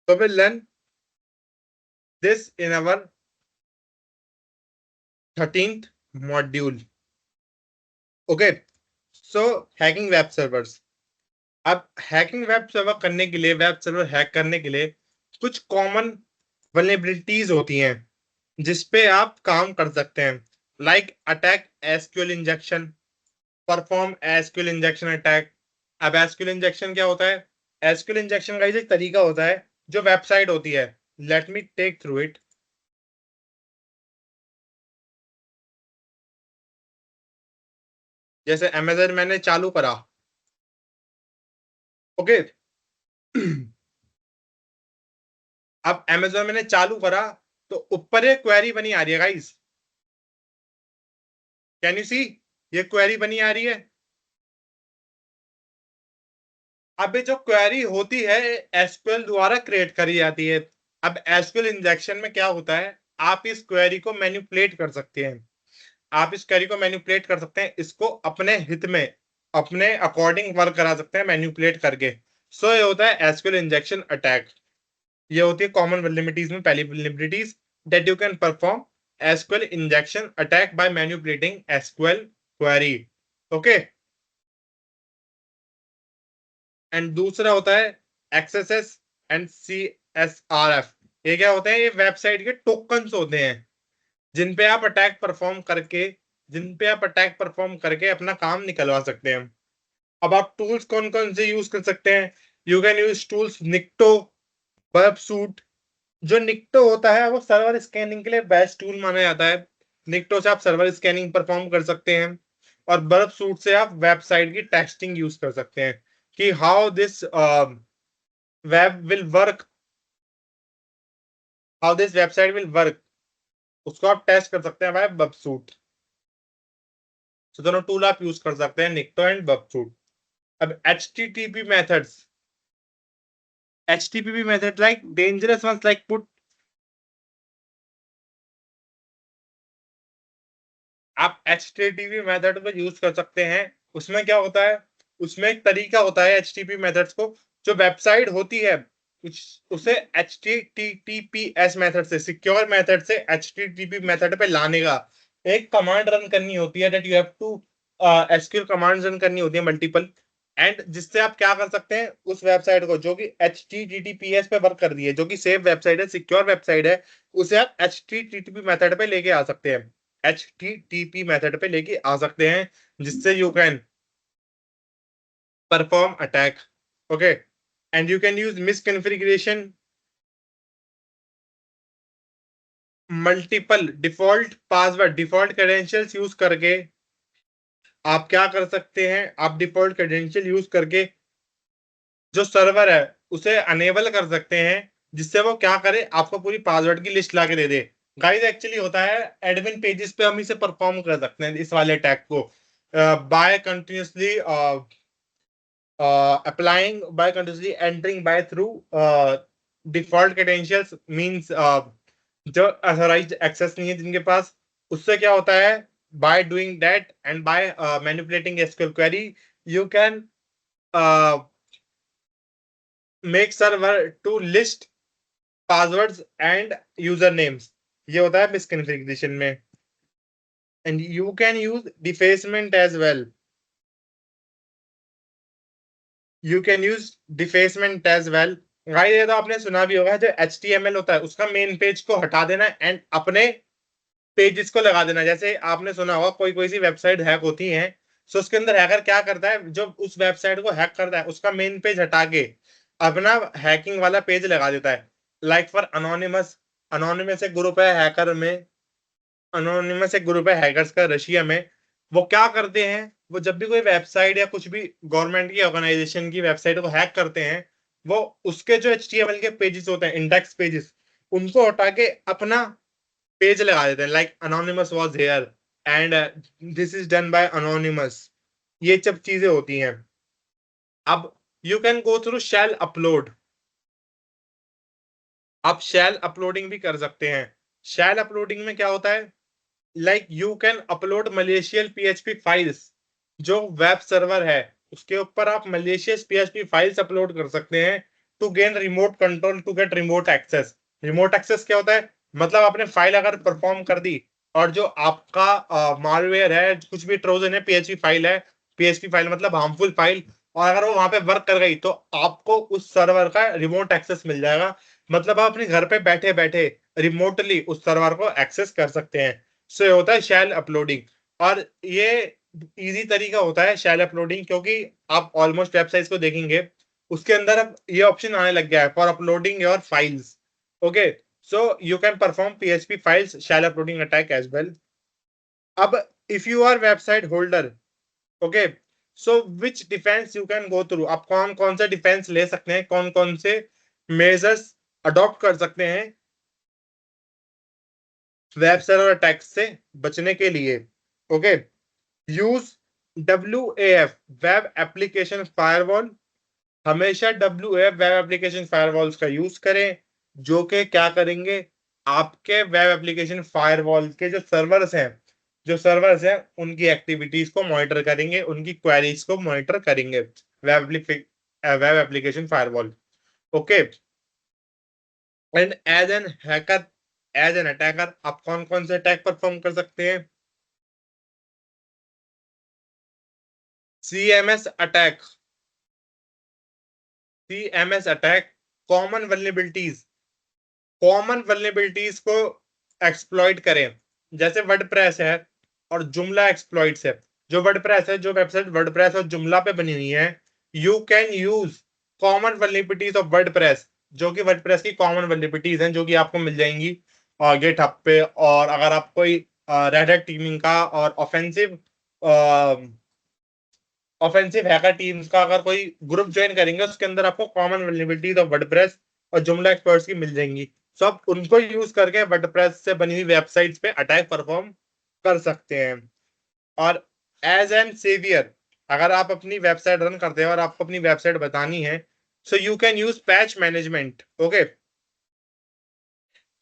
Speaker 1: so we'll learn this in our 13th module. Okay, so hacking web servers. अब हैकिंग वेब सर्वर करने के लिए, वेब सर्वर हैक करने के लिए कुछ कॉमन वल्नरेबिलिटीज होती हैं जिस पे आप काम कर सकते हैं. Like attack SQL injection, perform SQL injection attack. अब एसक्यूएल इंजेक्शन क्या होता है? एसक्यूएल इंजेक्शन का एक तरीका होता है, जो वेबसाइट होती है, let me take through it. जैसे अमेजन मैंने चालू करा. ओके, अब अमेजोन मैंने चालू करा तो ऊपर एक क्वेरी बनी आ रही है गाइस. Can you see? ये क्वेरी बनी आ रही है. अब ये जो क्वेरी होती है एसक्यूएल द्वारा क्रिएट करी जाती है. अब एसक्यूएल इंजेक्शन में क्या होता है, आप इस क्वेरी को मैनिपुलेट कर सकते हैं. इसको अपने हित में, अपने अकॉर्डिंग वर्क करा सकते हैं मैनिपुलेट करके. सो ये होता है एसक्यूएल इंजेक्शन अटैक. ये होती है कॉमन वल्नरेबिलिटीज में पहली vulnerabilities, that you can perform SQL injection attack by manipulating SQL query. Okay, and दूसरा होता है एक्सएसएस एंड सीएसआरएफ. ये क्या होते हैं? ये वेबसाइट के टोकन्स होते हैं जिन पे आप अटैक परफॉर्म करके अपना काम निकलवा सकते हैं. अब आप टूल्स कौन कौन से यूज कर सकते हैं? You can use tools Nikto, Burp Suite. जो निक्टो होता है वो सर्वर स्कैनिंग के लिए बेस्ट टूल माना जाता है. निक्टो से आप सर्वर स्कैनिंग परफॉर्म कर सकते हैं, और बर्बसूट से आप वेबसाइट की टेस्टिंग यूज कर सकते हैं कि how this web will work, how this website will work. उसको आप टेस्ट कर सकते हैं बाय बर्बसूट. तो दोनों टूल आप यूज कर सकते हैं, निक्टो एंड बर्बसूट. अब HTTP method like dangerous ones like put. आप एचटीटीपी मेथड को यूज कर सकते हैं. उसमें क्या होता है? उसमें एक तरीका होता है एचटीटीपी मेथड्स को, जो वेबसाइट होती है उसे एचटीटीपीएस मेथड से, सिक्योर मेथड से एचटीटीपी मेथड पे लाने का एक कमांड रन करनी होती है. That you have to SQL commands run करनी होती है मल्टीपल, एंड जिससे आप क्या कर सकते हैं, उस वेबसाइट को जो कि एचटीटीपीएस पे वर्क कर रही है, जो कि सेफ वेबसाइट है, सिक्योर वेबसाइट है, उसे आप एचटीटीपी मेथड पे लेके आ सकते हैं. एचटीटीपी मेथड पे लेके आ सकते हैं जिससे you can perform attack. Okay, and you can use misconfiguration, multiple default password, default credentials use करके आप क्या कर सकते हैं, आप डिफॉल्ट क्रेडेंशियल यूज करके जो सर्वर है उसे अनेबल कर सकते हैं, जिससे वो क्या करे, आपको पूरी पासवर्ड की लिस्ट ला के दे दे. गाइस एक्चुअली होता है एडमिन पेजेस पे हम इसे परफॉर्म कर सकते हैं इस वाले अटैक को, by continuously entering by through default credentials means जो अथोराइज्ड एक्सेस नहीं है जिनके पास, उससे क्या होता है, by doing that and by manipulating SQL query you can make server to list passwords and usernames. ये होता है मिसकॉन्फ़िगरेशन में. and you can use defacement as well. You can use defacement as well. Guys ये तो आपने सुना भी होगा, जो HTML होता है उसका मेन पेज को हटा देना एंड अपने पेजेस को लगा देना। जैसे आपने सुना होगा कोई कोई सी वेबसाइट हैक होती है, सो उसके अंदर हैकर क्या करता है, जो उस वेबसाइट को हैक करता है उसका मेन पेज हटा के अपना हैकिंग वाला पेज लगा देता है। लाइक फॉर अनोनिमस, अनोनिमस एक ग्रुप है हैकर में, अनोनिमस एक ग्रुप है हैकर्स का रशिया में। वो क्या करते हैं, वो जब भी कोई वेबसाइट या कुछ भी गवर्नमेंट की ऑर्गेनाइजेशन की वेबसाइट को हैक करते हैं, वो उसके जो HTML के पेजेस होते हैं, इंडेक्स पेजेस, उनको हटा के अपना पेज लगा देते हैं, like anonymous was here and this is done by anonymous. ये सब चीजें होती हैं। अब you can go through shell upload, आप शैल अपलोडिंग भी कर सकते हैं। शैल अपलोडिंग में क्या होता है, like you can upload malicious PHP files, जो वेब सर्वर है उसके ऊपर आप मलेशियस PHP फाइल्स अपलोड कर सकते हैं to gain remote control, to get remote access. Remote access क्या होता है, मतलब आपने फाइल अगर परफॉर्म कर दी और जो आपका मालवेयर है, कुछ भी ट्रोजन है, PHP फाइल है, PHP फाइल मतलब हार्मफुल फाइल, और अगर वो वहां पे वर्क कर गई तो आपको उस सर्वर का रिमोट एक्सेस मिल जाएगा। मतलब आप अपने घर पे बैठे बैठे रिमोटली उस सर्वर को एक्सेस कर सकते हैं। सो ये होता है शैल अपलोडिंग। और ये इजी तरीका होता है शैल अपलोडिंग, क्योंकि आप ऑलमोस्ट वेबसाइट्स को देखेंगे उसके अंदर अब ये ऑप्शन आने लग गया है for uploading your files. Okay, so you can perform PHP files shell uploading attack as well. अब if you are website holder, okay, so which defence you can go through, आप कौन कौन से डिफेंस ले सकते हैं, कौन कौन से मेजर्स अडॉप्ट कर सकते हैं वेब सर्वर अटैक से बचने के लिए। Okay, use WAF, web application firewall. हमेशा WAF वेब एप्लीकेशन फायरवॉल्स का यूज करें, जो कि क्या करेंगे, आपके वेब एप्लीकेशन फायरवॉल के जो सर्वर्स हैं उनकी एक्टिविटीज को मॉनिटर करेंगे, उनकी क्वेरीज को मॉनिटर करेंगे web application firewall. Okay, and as an hacker, as an attacker आप कौन कौन से अटैक परफॉर्म कर सकते हैं, CMS attack. CMS attack common vulnerabilities, common vulnerabilities को एक्सप्लॉइट करें। जैसे वर्डप्रेस है और जुमला एक्सप्लॉइट्स है। जो वर्डप्रेस है, जो वेबसाइट वर्डप्रेस और जुमला पे बनी हुई है, you can use common vulnerabilities of WordPress, जो कि वर्डप्रेस की कॉमन वल्नरेबिलिटीज हैं, जो कि आपको मिल जाएंगी गिटहब पे। और अगर आप कोई रेड हैट टीमिंग का और ऑफेंसिव हैकर टीम्स का अगर कोई ग्रुप ज्वाइन करेंगे, उसके अंदर आपको कॉमन वल्नरेबिलिटीज ऑफ वर्डप्रेस और जुमला एक्सपर्ट्स की मिल जाएंगी। सो आप उनको यूज करके वर्डप्रेस से बनी हुई वेबसाइट्स पे अटैक परफॉर्म कर सकते हैं। और एज एन सेवियर, अगर आप अपनी वेबसाइट रन करते हैं और आपको अपनी वेबसाइट बतानी है, सो you can use patch management. Okay,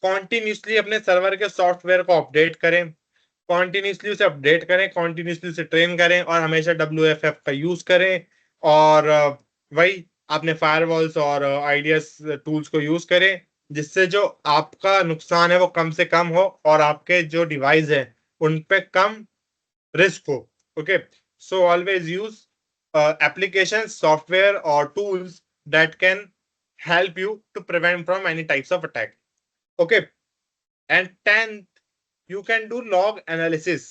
Speaker 1: continuously अपने सर्वर के सॉफ्टवेयर को अपडेट करें, कॉन्टिन्यूसली उसे अपडेट करें, कॉन्टिन्यूसली उसे ट्रेन करें, और हमेशा WFF का यूज करें। और वही अपने फायरवॉल्स और आईडीएस टूल्स को यूज करें, जिससे जो आपका नुकसान है वो कम से कम हो और आपके जो डिवाइस है उन पे कम रिस्क हो। Okay, so always use application, software और tools that can help you to prevent from any types of attack. Okay, and 10th, you can do log analysis.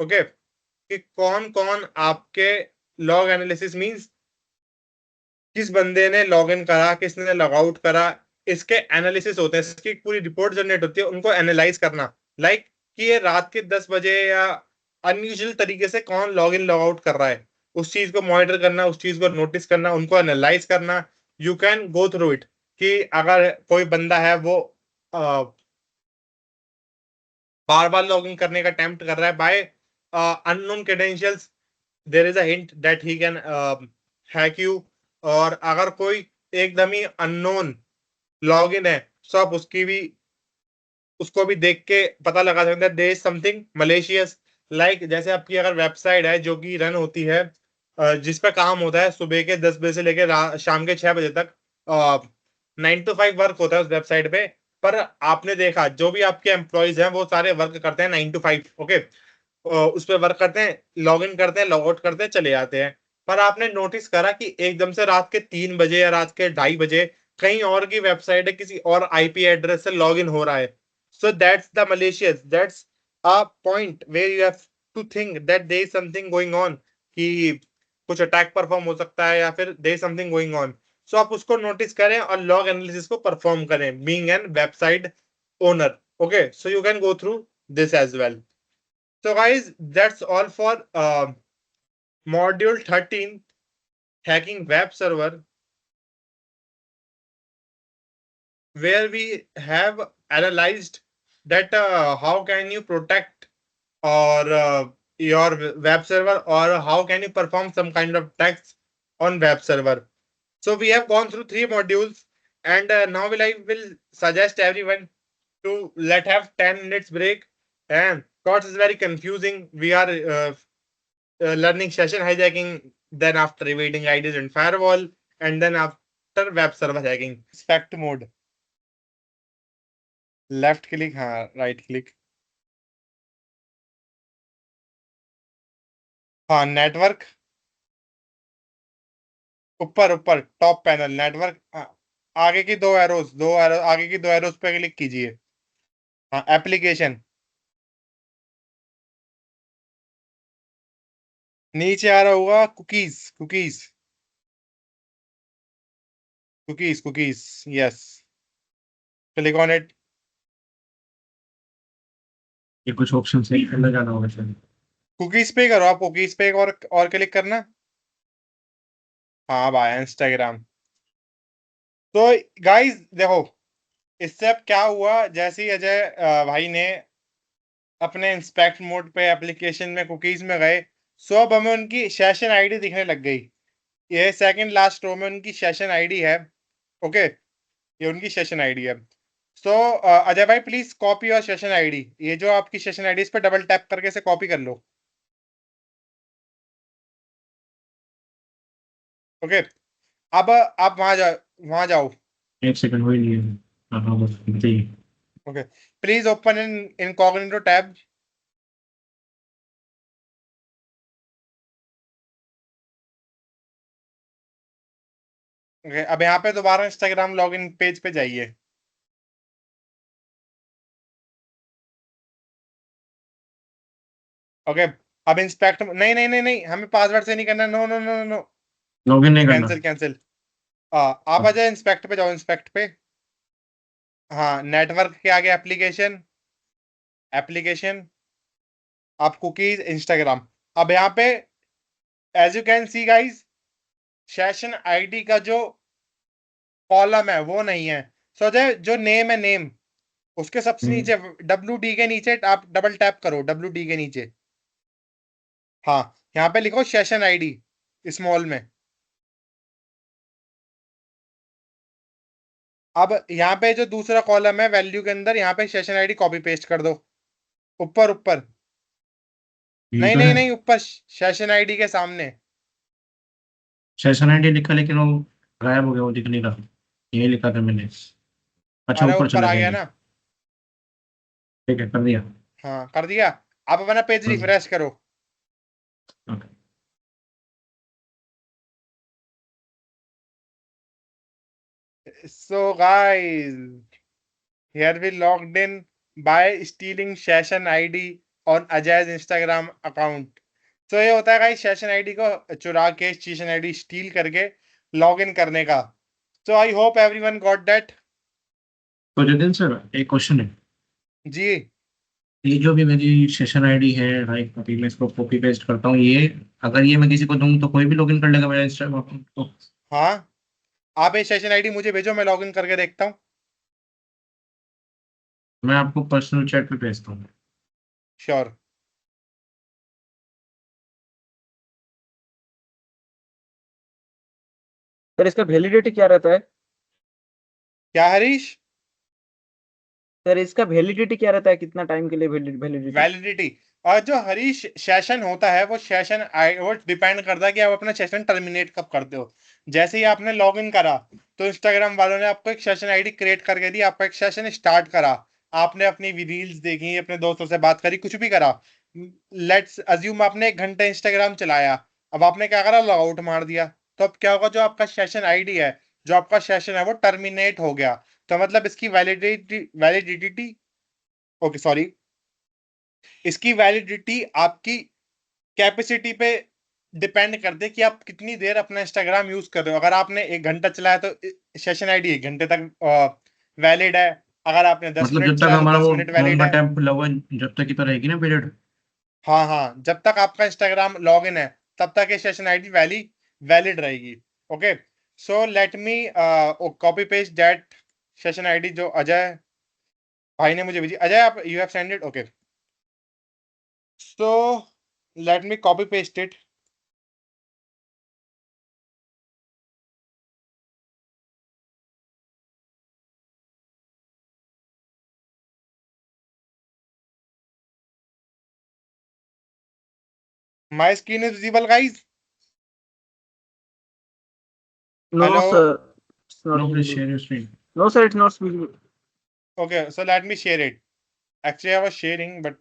Speaker 1: Okay, कि कौन कौन आपके लॉग एनालिसिस मींस किस बंदे ने लॉग इन करा, किसने लॉग आउट करा, इसके एनालिसिस होते हैं, इसकी पूरी रिपोर्ट जनरेट होती है, उनको एनालाइज करना। लाइक कि ये रात के 10 बजे या अनयूजुअल तरीके से कौन लॉग इन लॉग आउट कर रहा है, उस चीज को मॉनिटर करना, उस चीज को नोटिस करना, उनको एनालाइज करना। You can go through it, कि अगर कोई बंदा है वो बार बार लॉग इन करने का अटेम्प्ट कर रहा है by unknown credentials, there is a hint that he can hack you. और अगर कोई एकदम ही अननोन लॉग इन है, तो आप उसको भी देख के पता लगा सकते हैं there is something malicious. Like जैसे आपकी अगर वेबसाइट है जो कि रन होती है, जिस पे काम होता है सुबह के 10 बजे से लेकर शाम के 6 बजे तक, 9 to 5 वर्क होता है उस वेबसाइट पे। पर आपने देखा जो भी आपके एम्प्लॉयज हैं वो सारे वर्क करते हैं 9 to 5। ओके, उस पर वर्क करते हैं, लॉग इन करते हैं, लॉग आउट करते हैं, चले जाते हैं। पर आपने नोटिस करा कि एकदम से रात के 3 बजे या रात के 2:30 बजे कहीं और की वेबसाइट है किसी और आईपी एड्रेस से लॉग इन हो रहा है. So that's the malicious, that's a point where you have to think that there is something going on, कि कुछ अटैक परफॉर्म हो सकता है या फिर there is something going on. So आप उसको नोटिस करें और लॉग एनालिसिस को परफॉर्म करें, being an website owner. Okay, so you can go through this as well. So guys, that's all for module 13, hacking web server, where we have analyzed that how can you protect or your web server, or how can you perform some kind of tests on web server. So we have gone through 3 modules, and now will suggest everyone to let have 10 minutes break. And course is very confusing. We are learning session hijacking, then after evading IDs and firewall, and then after web server hacking. Inspect mode, left click, हाँ right click, हाँ नेटवर्क, ऊपर ऊपर टॉप पैनल नेटवर्क, आगे की दो एरो आगे की 2 एरोज पे क्लिक कीजिए. हाँ एप्लीकेशन, नीचे आ रहा होगा cookies, cookies, cookies, cookies, yes, click on it.
Speaker 3: ये कुछ ऑप्शन से अंदर जाना होगा शायद.
Speaker 1: कुकीज पे करो आप, कुकीज पे और क्लिक करना. हाँ भाई इंस्टाग्राम. तो गाइस देखो, इससे अब क्या हुआ, जैसे ही अजय भाई ने अपने इंस्पेक्ट मोड पे एप्लीकेशन में कुकीज में गए, सो अब हमें उनकी सेशन आईडी दिखने लग गई. ये सेकंड लास्ट रो में उनकी सेशन आईडी है. ओके, ये उनकी सेशन आईडी है. सो अजय भाई please copy your session ID. ये जो आपकी सेशन आईडी, इस पे डबल टैप करके इसे कॉपी कर लो. ओके, अब आप वहां जाओ.
Speaker 3: एक सेकंड हो ही नहीं है. हाँ हाँ बस बताइए.
Speaker 1: Okay, please open in incognito tab. Okay, अब यहाँ पे दोबारा इंस्टाग्राम लॉगिन पेज पे जाइए. ओके, अब इंस्पेक्ट, नहीं नहीं नहीं नहीं, हमें पासवर्ड से नहीं करना. No no no no,
Speaker 3: login नहीं करना.
Speaker 1: Cancel cancel. आप आ जाए इंस्पेक्ट पे, जाओ इंस्पेक्ट पे. हाँ, नेटवर्क के आगे एप्लीकेशन, एप्लीकेशन, आप कुकीज, इंस्टाग्राम. अब यहाँ पे as you can see guys, session ID का जो कॉलम है वो नहीं है. सो जो नेम है, नेम उसके सबसे नीचे WD के नीचे आप डबल टैप करो, WD के नीचे. हाँ, यहाँ पे लिखो सेशन आईडी स्मॉल में. अब यहाँ पे जो दूसरा कॉलम है वैल्यू के अंदर, यहाँ पे सेशन आईडी कॉपी पेस्ट कर दो. ऊपर ऊपर,
Speaker 3: ये
Speaker 1: नहीं
Speaker 3: तो
Speaker 1: नहीं
Speaker 3: है.
Speaker 1: नहीं, ऊपर सेशन आईडी के सामने.
Speaker 3: सेशन आईडी लिखा लेकिन वो गायब हो गया, वो दिख नहीं रहा. यही लिखा था मैंने. अच्छा
Speaker 1: अरे
Speaker 3: ऊपर
Speaker 1: ऊपर
Speaker 3: चला
Speaker 1: आ
Speaker 3: गया
Speaker 1: गया
Speaker 3: ये.
Speaker 1: ना.
Speaker 3: ठीक है कर दिया.
Speaker 1: हाँ कर दिया. आप अपना पेज रिफ्रेश करो.
Speaker 3: Okay.
Speaker 1: So guys, here we logged in by stealing session ID on Ajay's Instagram account. So ये होता है गाइस, सेशन आईडी को चुरा के, सेशन आईडी स्टील करके लॉग इन करने का. So I hope everyone got that.
Speaker 3: तो जतिन सर एक क्वेश्चन है.
Speaker 1: जी,
Speaker 3: ये जो भी मेरी सेशन आईडी है, लाइक अभी मैं इसको कॉपी पेस्ट करता हूँ, ये अगर ये मैं किसी को दूँ तो कोई भी लॉगिन कर लेगा मेरा इंस्टाग्राम अकाउंट को?
Speaker 1: हाँ, आप ये सेशन आईडी मुझे भेजो, मैं लॉग इन करके देखता हूँ.
Speaker 3: मैं आपको पर्सनल चैट पे भेजता हूँ.
Speaker 1: श्योर.
Speaker 2: सर इसका वैलिडिटी क्या रहता है?
Speaker 1: क्या हरीश?
Speaker 2: सर इसका वैलिडिटी क्या रहता है, कितना टाइम के लिए वैलिडिटी?
Speaker 1: वैलिडिटी, और जो हरीश सेशन होता है वो वो डिपेंड करता है कि आप अपना सेशन टर्मिनेट कब करते हो. जैसे ही आपने लॉग इन करा तो इंस्टाग्राम वालों ने आपको एक सेशन आईडी क्रिएट करके दी, आपका एक सेशन स्टार्ट करा, आपने अपनी रील्स देखी, अपने दोस्तों से बात करी, कुछ भी करा. लेट्स अज्यूम आपने 1 घंटा इंस्टाग्राम चलाया, अब आपने क्या करा, लॉग आउट मार दिया, तो अब क्या होगा, जो आपका सेशन आईडी है, जो आपका सेशन है वो टर्मिनेट हो गया। तो मतलब इसकी वैलिडिटी ओके सॉरी, इसकी वैलिडिटी आपकी कैपेसिटी पे डिपेंड करते हैं कि आप कितनी देर अपना इंस्टाग्राम यूज कर रहे हो। अगर आपने 1 घंटा चलाया तो सेशन आईडी 1 घंटे तक वैलिड है। अगर आपने 10
Speaker 3: मतलब
Speaker 1: मिनट
Speaker 3: जब तक
Speaker 1: चलाया तो
Speaker 3: हमारा
Speaker 1: 10
Speaker 3: वो
Speaker 1: मिनट
Speaker 3: क्रोम
Speaker 1: वैलिड
Speaker 3: का
Speaker 1: है।
Speaker 3: टैब खुला हुआ है, जब तक की तो रहेगी ना पीरियड।
Speaker 1: हाँ हाँ, जब तक आपका इंस्टाग्राम लॉग इन है तब तक ये सेशन आईडी वैलिड रहेगी। Okay, so let me copy paste that session ID जो अजय भाई ने मुझे भेजी। अजय आप you have send it, okay, so let me copy paste it. My screen is visible guys?
Speaker 2: No,
Speaker 1: hello?
Speaker 2: sir. It's not
Speaker 3: no please
Speaker 2: visible.
Speaker 3: Share your screen.
Speaker 2: No, sir, it's not visible.
Speaker 1: Okay, so let me share it. Actually, I was sharing, but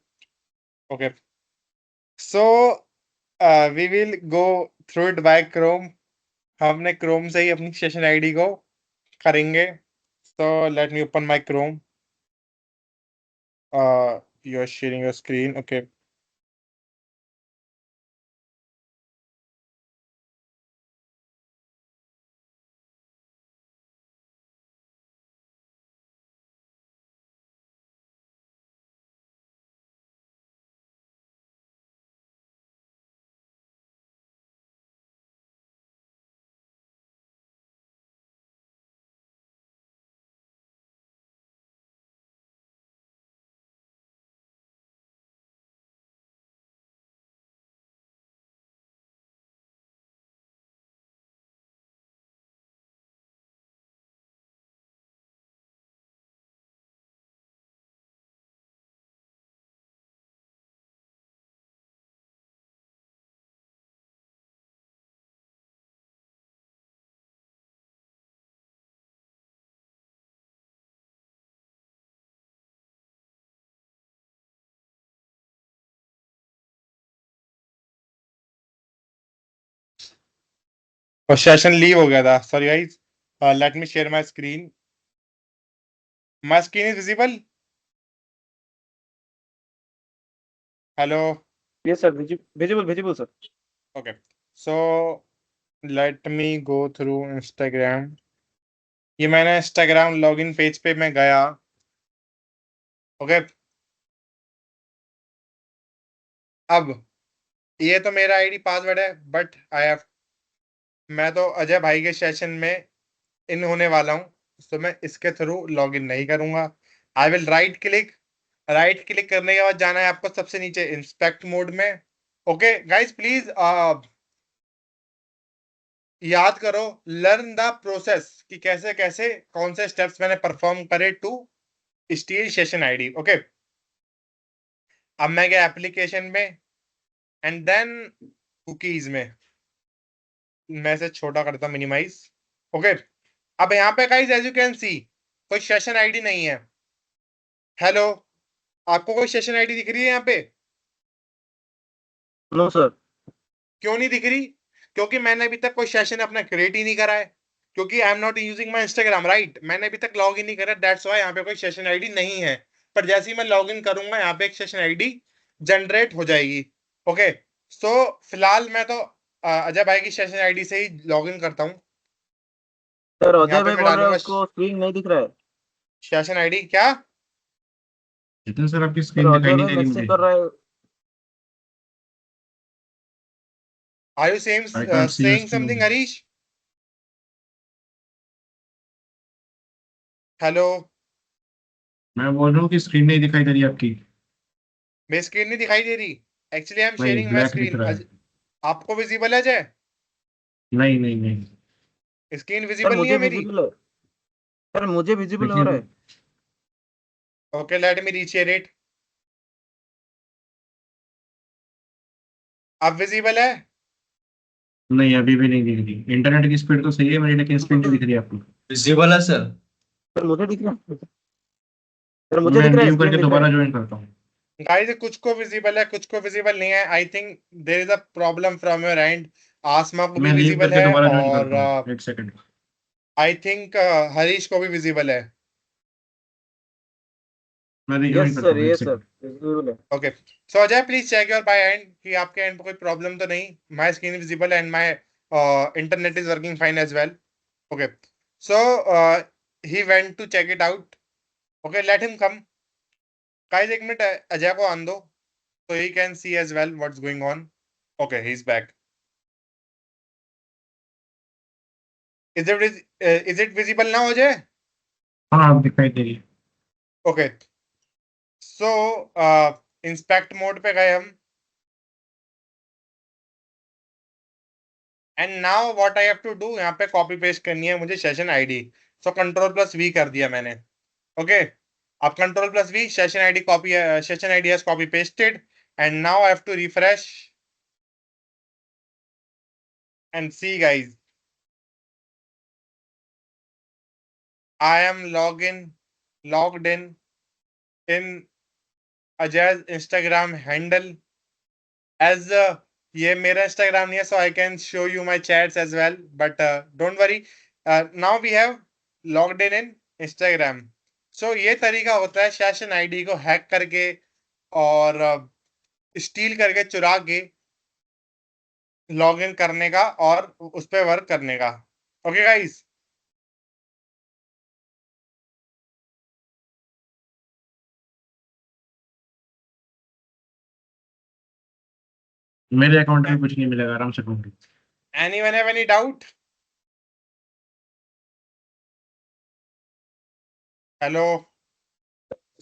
Speaker 1: okay. So we will go through it by Chrome. हमने Chrome से ही अपनी सेशन आईडी को करेंगे। So let me open my Chrome. You are sharing your screen. Okay. और सेशन लीव हो गया था, sorry guys. Let me share my screen. My screen is visible? Hello?
Speaker 2: Yes, sir. Visible, sir.
Speaker 1: Okay, so let me go through Instagram. ये मैंने इंस्टाग्राम लॉगिन पेज पे मैं गया। ओके, अब ये तो मेरा आईडी पासवर्ड है, बट आई हैव, मैं तो अजय भाई के सेशन में इन होने वाला हूँ, तो मैं इसके थ्रू लॉगिन नहीं करूंगा। आई विल राइट क्लिक करने के बाद जाना है आपको सबसे नीचे इंस्पेक्ट मोड में। ओके गाइस, प्लीज याद करो, लर्न द प्रोसेस कि कैसे कैसे कौन से स्टेप्स मैंने परफॉर्म करे to steal session ID. Okay, अब मैं गया एप्लीकेशन में एंड देन कुकीज में, मैं इसे छोटा करता मिनिमाइज। ओके, अब यहाँ पे guys as you can see कोई सेशन आईडी नहीं है। हेलो, आपको कोई सेशन आईडी दिख रही है यहाँ पे?
Speaker 2: No, sir.
Speaker 1: क्यों नहीं दिख रही? क्योंकि मैंने अभी तक कोई सेशन अपना क्रिएट ही नहीं करा है, क्योंकि I am not using my Instagram, right. मैंने अभी तक लॉग इन नहीं करा, दैट्स वाई यहाँ पे कोई सेशन आईडी नहीं है। पर जैसे ही मैं लॉग इन करूंगा यहाँ पे एक सेशन आईडी जनरेट हो जाएगी। ओके, सो फिलहाल मैं तो अजय भाई की सेशन आईडी से ही लॉग इन करता हूँ।
Speaker 2: Sir,
Speaker 1: यहाँ
Speaker 2: अजय
Speaker 1: पे
Speaker 2: भाई
Speaker 1: मैं
Speaker 2: बोल रहे हैं
Speaker 1: डालूंगा
Speaker 2: उसको स्क्रीन नहीं दिख रहा है।
Speaker 1: सेशन आईडी क्या?
Speaker 3: जितने सर आपकी
Speaker 2: सर,
Speaker 3: स्क्रीन दिखाई
Speaker 2: अजय
Speaker 3: नहीं
Speaker 2: भाई
Speaker 3: दे रही
Speaker 2: मैसेज
Speaker 3: मुझे।
Speaker 2: कर रहा है।
Speaker 1: Are you same
Speaker 3: I can't see your
Speaker 1: saying
Speaker 3: screen.
Speaker 1: Something Harish? Hello?
Speaker 3: मैं बोल रहा हूँ कि स्क्रीन नहीं दिखाई दे रही आपकी।
Speaker 1: मेरी स्क्रीन नहीं दिखाई दे रही? एक्चुअली आई एम
Speaker 3: नहीं,
Speaker 1: शेयरिंग माई
Speaker 3: ब्लैक दिख
Speaker 1: स्क्रीन।
Speaker 3: रहा है।
Speaker 1: आपको विजिबल है जय?
Speaker 3: नहीं नहीं नहीं।
Speaker 1: स्क्रीन
Speaker 2: सर,
Speaker 1: विजिबल नहीं
Speaker 2: मुझे
Speaker 1: है मेरी?
Speaker 2: विजिबल है। सर, मुझे विजिबल हो
Speaker 3: देखिए
Speaker 2: रहा
Speaker 3: तो।
Speaker 2: है।
Speaker 1: Okay, let me reshare it. अब विजिबल है?
Speaker 3: नहीं, अभी भी नहीं दिख रही। इंटरनेट की स्पीड तो सही है मेरी, लेकिन स्क्रीन नहीं दिख रही आपको।
Speaker 4: विजिबल है सर।
Speaker 2: सर, मुझे दिख रहा है। सर, मुझे
Speaker 3: मैं
Speaker 2: दिख रहा है,
Speaker 3: न्यू
Speaker 2: स्क्रीन
Speaker 3: करके
Speaker 2: दिख रहा
Speaker 3: दोबारा
Speaker 2: है।
Speaker 3: ज्वाइन करता हूँ।
Speaker 1: गाइस कुछ को विजिबल है, कुछ को विजिबल नहीं है। I think there is a problem from your end. Asma को भी
Speaker 3: मैं लीव
Speaker 1: विजिबल
Speaker 3: करके
Speaker 1: है
Speaker 3: दोबारा ज्वाइन
Speaker 1: और
Speaker 3: करता हूँ, एक सेकंड।
Speaker 1: आई थिंक हरीश को भी विजिबल है।
Speaker 3: मैं
Speaker 2: यस
Speaker 3: रिज्वाइन करता
Speaker 2: सर,
Speaker 3: हूँ, एक
Speaker 2: यस सर,
Speaker 3: सेकंड।
Speaker 2: विजिबल है।
Speaker 1: Okay, so Ajay please check your by end कि आपके एंड पे कोई प्रॉब्लम तो नहीं। My screen visible and my internet is working fine as well. Okay, so he went to check it out. Okay, let him come. Guys एक मिनट अजय को आन दो so he can see as well what's going on. Okay, he's back. Is it visible now, Ajay?
Speaker 3: हाँ, अब दिखाई दे रही है।
Speaker 1: Okay. So inspect mode पे गए हम and now what I have to do, यहाँ पे copy paste करनी है मुझे session ID. So control plus V कर दिया मैंने. Okay. अब control plus V session ID has copy pasted and now I have to refresh and see guys. I am logged in Ajay's Instagram handle as ये मेरा इंस्टाग्राम नहीं है so I can show you my chats as well but don't worry. Now we have logged in Instagram. So ये तरीका होता है सेशन आईडी को हैक करके और स्टील करके चुरा के लॉग इन करने का और उस पर वर्क करने का। ओके गाइस,
Speaker 3: मेरे अकाउंट में कुछ नहीं मिलेगा, आराम से ढूंढ।
Speaker 1: Anyone have any doubt? Hello,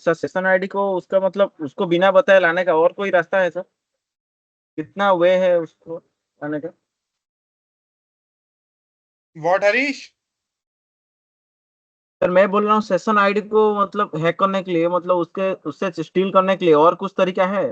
Speaker 2: sir session ID को उसका मतलब उसको बिना बताए लाने का और कोई रास्ता है सर? कितना वे है उसको लाने का?
Speaker 1: व्हाट हरीश?
Speaker 2: सर मैं बोल रहा हूँ सेशन आईडी को मतलब हैक करने के लिए, मतलब उसके उससे स्टील करने के लिए और कुछ तरीका है?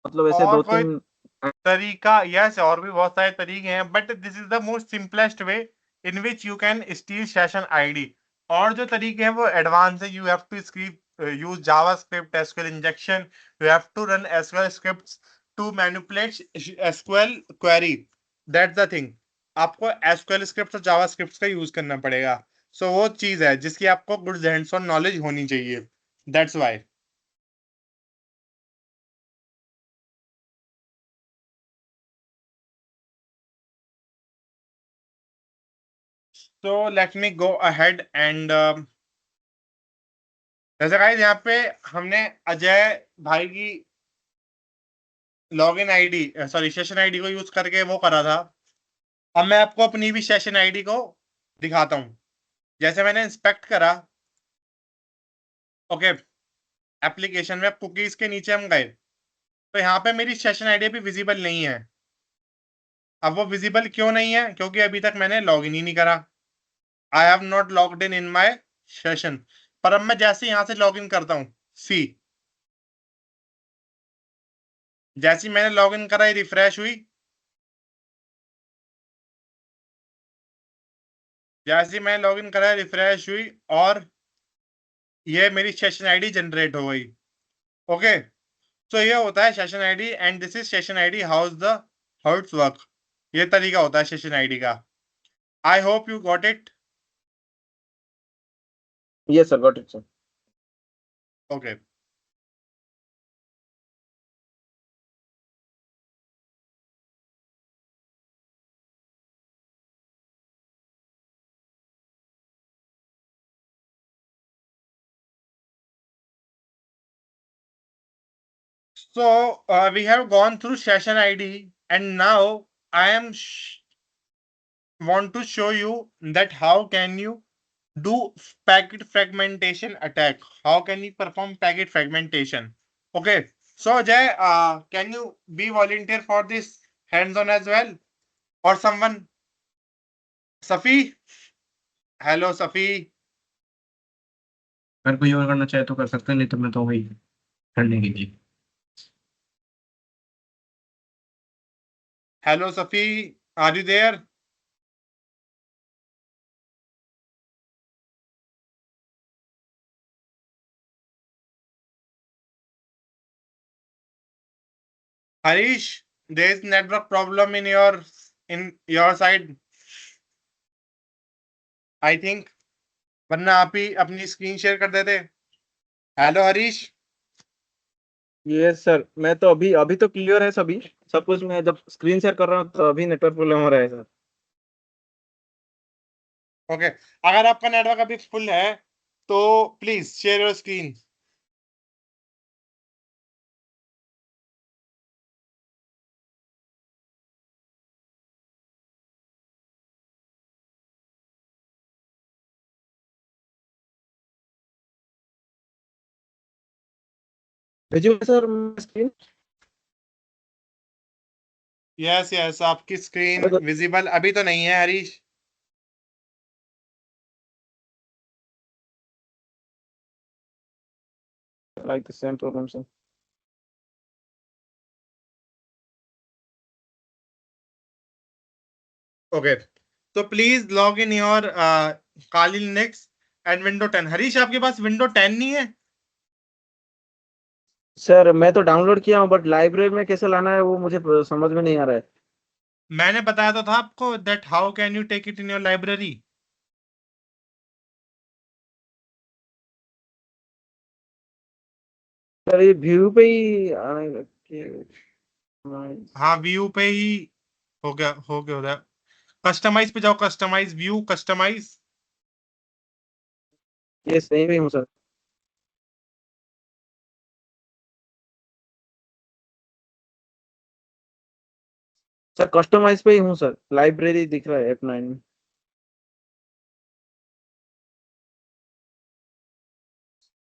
Speaker 2: मतलब ऐसे
Speaker 1: और
Speaker 2: दो
Speaker 1: कोई
Speaker 2: तीन।
Speaker 1: तरीका? यस, और भी बहुत सारे तरीके हैं but this is the most simplest way in which you can steal session ID. और जो तरीके हैं वो एडवांस है। You have to script use JavaScript, SQL injection, you have to run SQL scripts to manipulate SQL query. That's the thing. आपको एसक्यूएल स्क्रिप्ट्स और जावास्क्रिप्ट्स का यूज करना पड़ेगा। सो वो चीज है जिसकी आपको गुड हैंड्स ऑन नॉलेज होनी चाहिए। That's why. So let me go ahead and जैसे गाइस यहाँ पे हमने अजय भाई की login ID sorry session ID को यूज करके वो करा था। अब मैं आपको अपनी भी सेशन आईडी को दिखाता हूँ। जैसे मैंने इंस्पेक्ट करा, ओके, एप्लीकेशन में कुकीज के नीचे हम गए तो यहाँ पे मेरी सेशन आईडी भी विजिबल नहीं है। अब वो विजिबल क्यों नहीं है? क्योंकि अभी तक मैंने लॉगिन ही नहीं करा। I have not logged in my session. पर अब मैं जैसे यहाँ से लॉगिन करता हूँ, सी, जैसे ही मैंने लॉगिन करा ये रिफ्रेश हुई, जैसे ही मैंने लॉगिन करा रिफ्रेश हुई और ये मेरी सेशन आईडी जनरेट हो गई। ओके, सो ये होता है session ID and this is session ID how it's work. ये तरीका होता है सेशन आईडी का। I hope you got it.
Speaker 2: Yes sir, got it sir.
Speaker 1: Okay, so we have gone through session ID and now I am want to show you that how can you do packet fragmentation attack. How can you perform packet fragmentation? Okay, so Jay, can you be volunteer for this hands-on as well or someone? Safi, hello Safi,
Speaker 3: अगर कोई और करना चाहे तो कर सकते हैं, नहीं तो मैं तो वही करने के लिए।
Speaker 1: hello Safi, are you there? Harish, there is network problem in your side, I think, वरना आप ही अपनी स्क्रीन शेयर कर देते। हेलो हरीश।
Speaker 2: ये सर, मैं तो अभी अभी तो क्लियर है सभी सब कुछ। मैं जब स्क्रीन शेयर कर रहा हूँ तो अभी नेटवर्क प्रॉब्लम हो रहा है सर।
Speaker 1: ओके, अगर आपका नेटवर्क अभी फुल है तो प्लीज शेयर योर स्क्रीन।
Speaker 2: भेजिए सर स्क्रीन।
Speaker 1: यस यस, आपकी स्क्रीन विजिबल अभी तो नहीं है Harish.
Speaker 2: Like the same problem sir.
Speaker 1: Okay, तो please log in your Kali Linux and window 10। Harish, आपके पास विंडो 10 नहीं है?
Speaker 2: सर मैं तो डाउनलोड किया हूँ, बट लाइब्रेरी में कैसे लाना है वो मुझे समझ में नहीं आ रहा है।
Speaker 1: मैंने बताया तो था आपको that how can you take it in your library.
Speaker 2: Sir ये व्यू पे ही
Speaker 1: हाँ, व्यू पे ही हो गया उधर। कस्टमाइज पे जाओ, कस्टमाइज व्यू, कस्टमाइज।
Speaker 2: ये सही में हूँ सर। सर कस्टमाइज पे ही हूँ सर, लाइब्रेरी दिख रहा है F9 में।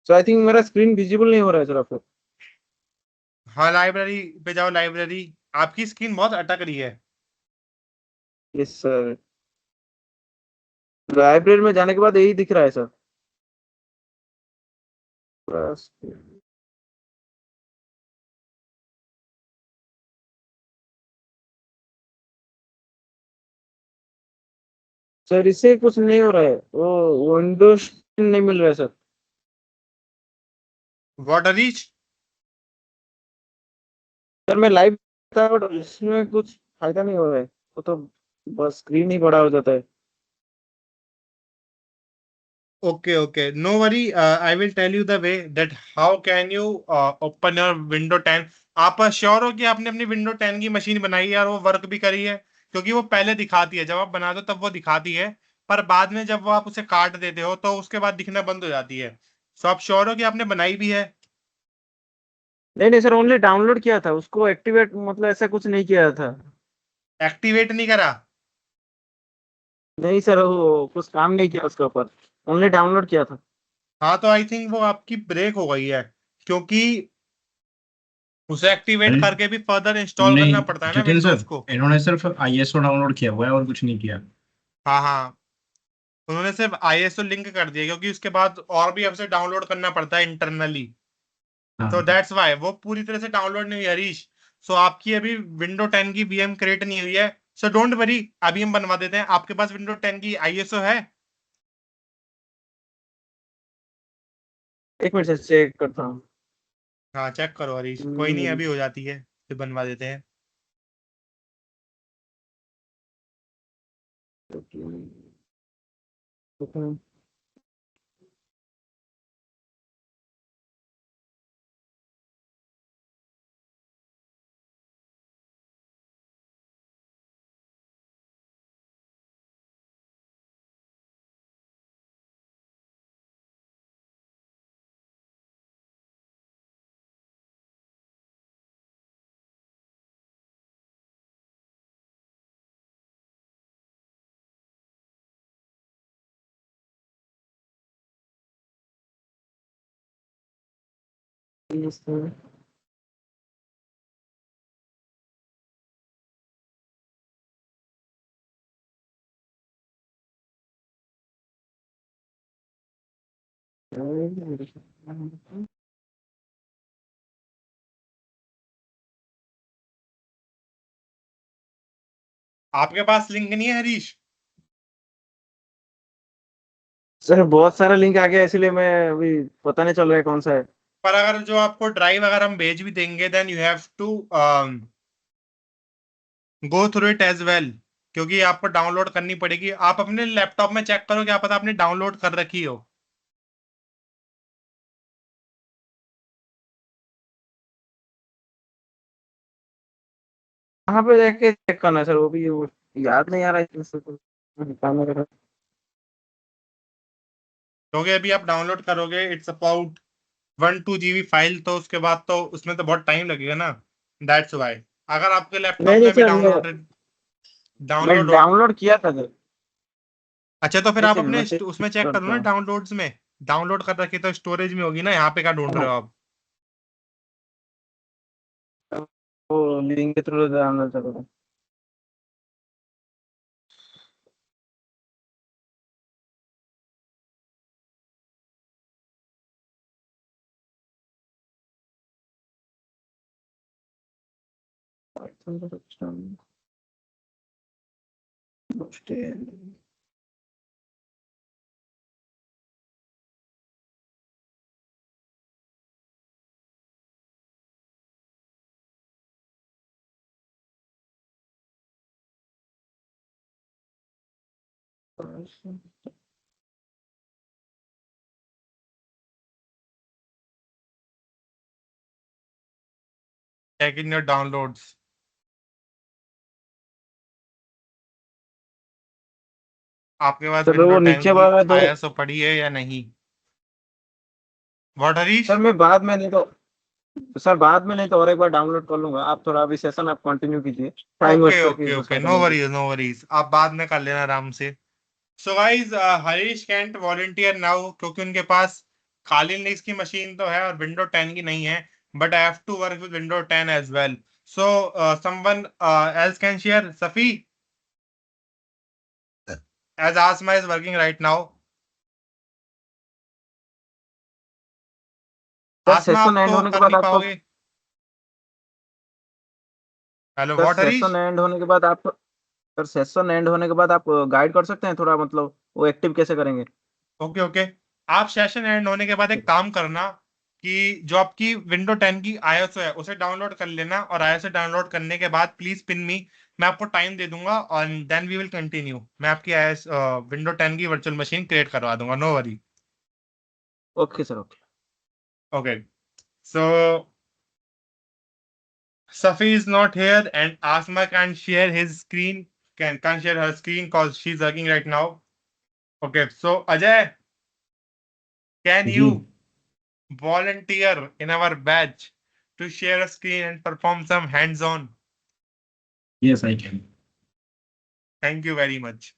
Speaker 2: सो आई थिंक मेरा स्क्रीन विजिबल नहीं हो रहा है सर आपको।
Speaker 1: हाँ, लाइब्रेरी पे जाओ, लाइब्रेरी। आपकी स्क्रीन बहुत अटक रही है।
Speaker 2: यस सर, लाइब्रेरी में जाने के बाद यही दिख रहा है सर बस। सर इससे कुछ नहीं हो रहा है, वो विंडोज नहीं मिल रहा है सर।
Speaker 1: व्हाट हरीश?
Speaker 2: सर मैं लाइव था बट इसमें कुछ फायदा नहीं हो रहा है, वो तो बस स्क्रीन ही बड़ा हो जाता है।
Speaker 1: Okay, okay. No worry. I will tell you the way that how can you open your Windows 10. आप श्योर हो कि आपने अपनी Windows 10 की मशीन बनाई है और वो वर्क भी करी है? क्योंकि वो पहले दिखाती है, जब आप बना दो तब वो दिखाती है, पर बाद में जब वो आप उसे काट देते हो तो उसके बाद दिखना बंद हो जाती है। सो आप श्योर हो कि आपने बनाई भी है?
Speaker 2: नहीं नहीं सर, ओनली डाउनलोड किया था, उसको एक्टिवेट मतलब ऐसा कुछ नहीं किया था।
Speaker 1: एक्टिवेट नहीं करा?
Speaker 2: नहीं सर, वो कुछ काम नहीं किया उसके ऊपर, ओनली डाउनलोड किया था।
Speaker 1: हाँ, तो आई थिंक वो आपकी ब्रेक हो गई है, क्योंकि उसे एक्टिवेट
Speaker 3: अरे
Speaker 1: करके भी फर्दर इंस्टॉल करना
Speaker 3: नहीं
Speaker 1: पड़ता है ना
Speaker 3: जितिन
Speaker 1: विंडोज
Speaker 3: सर,
Speaker 1: को।
Speaker 3: इन्होंने सिर्फ आईएसओ डाउनलोड किया हुआ है और कुछ नहीं किया।
Speaker 1: हाँ हाँ, उन्होंने सिर्फ आईएसओ लिंक कर दिया, क्योंकि उसके बाद और भी हमसे डाउनलोड करना पड़ता है इंटरनली। तो
Speaker 3: हाँ
Speaker 1: दैट्स वाई वो पूरी तरह से डाउनलोड नहीं हुई हरीश। सो आपकी अभी विंडो 10 की वीएम क्रिएट नहीं हुई है। सो डोंट वरी, अभी हम बनवा देते हैं। आपके पास विंडो 10 की आईएसओ है?
Speaker 2: एक मिनट से चेक करता हूँ।
Speaker 1: हाँ, चेक करो हरीश, कोई नहीं,
Speaker 2: हम्म,
Speaker 1: अभी हो जाती है, फिर बनवा देते हैं। आपके पास लिंक नहीं है हरीश?
Speaker 2: सर बहुत सारा लिंक आ गया, इसलिए मैं अभी पता नहीं चल रहा है कौन सा है।
Speaker 1: पर अगर जो आपको ड्राइव अगर हम भेज भी देंगे then you have to go through it as well, क्योंकि आपको डाउनलोड करनी पड़ेगी। आप अपने लैपटॉप में चेक करो, क्या पता आपने डाउनलोड कर रखी हो।
Speaker 2: कहाँ पे जाके चेक करना है सर, वो भी वो याद नहीं आ रहा है इतने से तो। काम वगैरह।
Speaker 1: क्योंकि अभी आप डाउनलोड करोगे इट्स अबाउट 1-2 GB फाइल, तो उसके बाद तो उसमें तो बहुत टाइम लगेगा ना, दैट्स व्हाई। अगर आपके लैपटॉप
Speaker 2: नहीं नहीं
Speaker 1: में भी
Speaker 2: सर, मैं
Speaker 1: डाउनलोड हो।
Speaker 2: डाउनलोड किया था सर।
Speaker 1: अच्छा, तो फिर
Speaker 2: एक
Speaker 1: आप
Speaker 2: सेकंड
Speaker 1: अपने
Speaker 2: मैं चेक
Speaker 1: उसमें चेक करो
Speaker 2: करता
Speaker 1: ना,
Speaker 2: हूँ।
Speaker 1: डाउनलोड्स में। डाउनलोड कर रखी तो स्टोरेज में होगी ना, यहाँ पे क्या ढूंढ रहे हो आप?
Speaker 2: वो लिंक के थ्रू डाउनलोड करूँगा।
Speaker 1: Check in your downloads. आपके पास
Speaker 2: सर
Speaker 1: विंडो
Speaker 2: वो
Speaker 1: 10
Speaker 2: नीचे
Speaker 1: की
Speaker 2: वाला तो
Speaker 1: आईएसओ पड़ी है या नहीं? व्हाट हरीश?
Speaker 2: सर मैं बाद में नहीं तो सर बाद में नहीं तो और एक बार डाउनलोड कर लूंगा। आप थोड़ा अभी सेशन आप कंटिन्यू कीजिए, टाइम
Speaker 1: ओके
Speaker 2: वेस्ट करके
Speaker 1: ओके
Speaker 2: इस
Speaker 1: ओके,
Speaker 2: दूसरा
Speaker 1: नो
Speaker 2: करेंगे।
Speaker 1: वरीज नो वरीज, आप बाद में कर लेना आराम से। So guys, Harish can't volunteer now, क्योंकि उनके पास खाली लिनक्स की मशीन तो है और विंडो 10 की नहीं है, but I have to work with window 10 as well. So someone else can share, Safi, as Asma is working right now.
Speaker 2: Sir
Speaker 1: Asma,
Speaker 2: session
Speaker 1: आप
Speaker 2: एंड
Speaker 1: तो
Speaker 2: होने के
Speaker 1: कर
Speaker 2: बाद
Speaker 1: नहीं
Speaker 2: आपको
Speaker 1: पाओगे। Hello,
Speaker 2: sir
Speaker 1: what Harish?
Speaker 2: Session end होने के बाद आप सर सेशन एंड होने के बाद आप गाइड कर सकते हैं थोड़ा, मतलब वो एक्टिव कैसे करेंगे।
Speaker 1: ओके ओके, आप सेशन एंड होने के बाद एक काम करना कि जो आपकी विंडो 10 की आईएसओ है उसे डाउनलोड कर लेना, और आईएसओ डाउनलोड करने के बाद प्लीज पिन मी, मैं आपको टाइम दे दूंगा और देन वी विल कंटिन्यू। मैं आपकी आईएस विंडो 10 की वर्चुअल मशीन क्रिएट करवा दूंगा, no worry.
Speaker 2: Okay sir, okay.
Speaker 1: Okay, so Safi is not here and Asma can share his screen, can share her screen because she's working right now. Okay, so Ajay, can
Speaker 3: जी,
Speaker 1: you volunteer in our batch to share a screen and perform some hands-on?
Speaker 3: Yes I can.
Speaker 1: Thank you very much.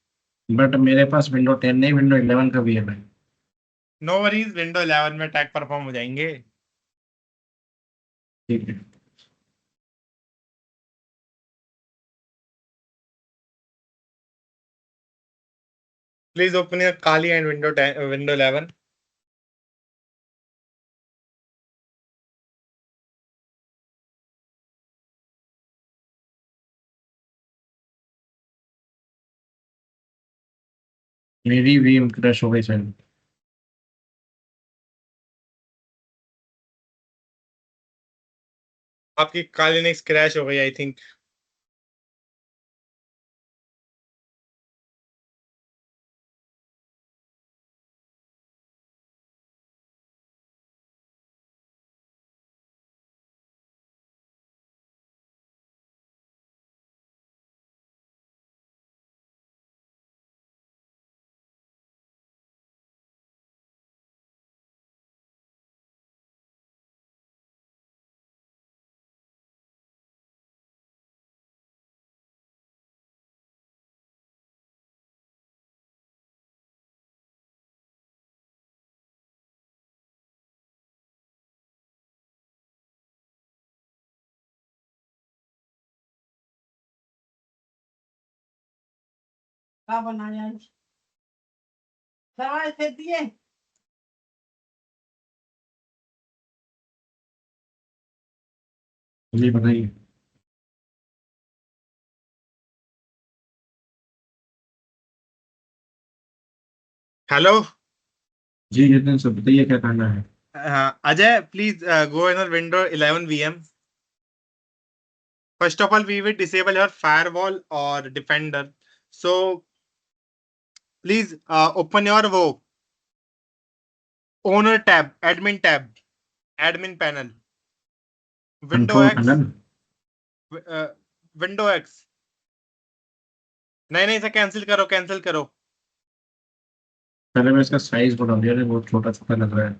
Speaker 3: But मेरे पास विंडो 10 नहीं, विंडो 11 का भी है भाई।
Speaker 1: No worries, विंडो 11 में टैग परफॉर्म हो जाएंगे।
Speaker 3: ठीक है।
Speaker 1: Please open your Kali and window 10, window 11.
Speaker 3: मेरी भी क्रश हो गई सर।
Speaker 1: आपकी काली नेक्स क्रैश हो गई आई थिंक।
Speaker 4: क्या बनाया है? दवाई दे दिए।
Speaker 3: जी बताइए।
Speaker 1: हेलो,
Speaker 3: जी जितने सब बताइए क्या करना है।
Speaker 1: Ajay, please go in our window 11 VM. First of all, we will disable your firewall or defender. So please open your owner tab, admin panel. Window
Speaker 3: control
Speaker 1: X,
Speaker 3: panel
Speaker 1: window X. नहीं इसे कैंसिल करो.
Speaker 3: पहले मैं इसका साइज बढ़ा दिया, बहुत छोटा छोटा लग रहा है।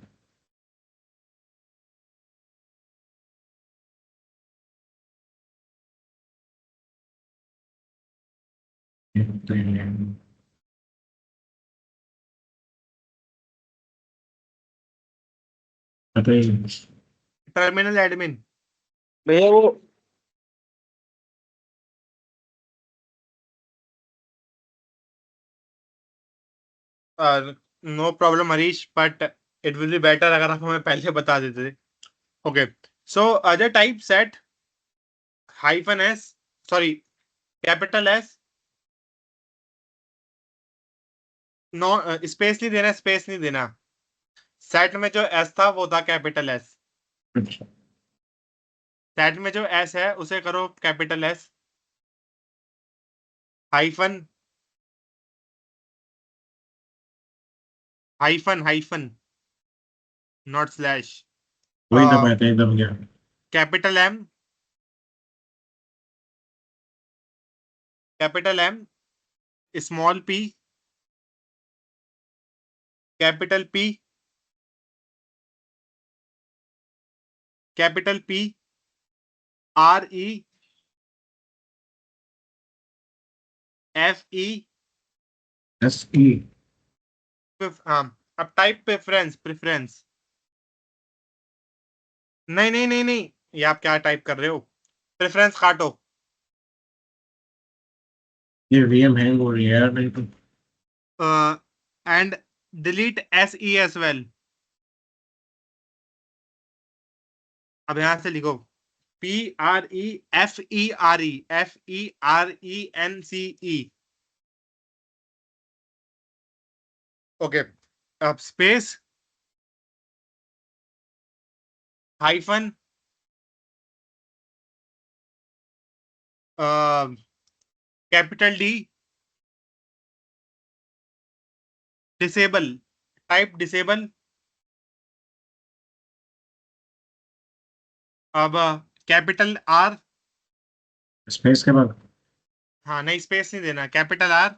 Speaker 3: तो ये
Speaker 1: टर्मिनल एडमिन.
Speaker 2: भैया वो
Speaker 1: no problem Harish, but it will be better अगर आप हमें पहले बता देते. Okay, so Ajay type set -s, sorry capital S, no space नहीं देना. सेट में जो S था वो था कैपिटल S.
Speaker 3: अच्छा,
Speaker 1: सेट में जो S है उसे करो capital S, hyphen not slash,
Speaker 3: वही दबाया था, एकदम गया।
Speaker 1: Capital M, small p, capital P, RE FE.
Speaker 3: SE
Speaker 1: अब टाइप प्रेफरेंस. नहीं, ये आप क्या टाइप कर रहे हो? प्रेफरेंस काटो.
Speaker 3: ये VM हैंग हो रही है यार नहीं तो।
Speaker 1: And delete SE as well. अब यहां से लिखो FERENCE. ओके, अब space hyphen capital D, disable, type disable. अब कैपिटल R,
Speaker 3: स्पेस के बाद
Speaker 1: हाँ नहीं स्पेस नहीं देना, capital R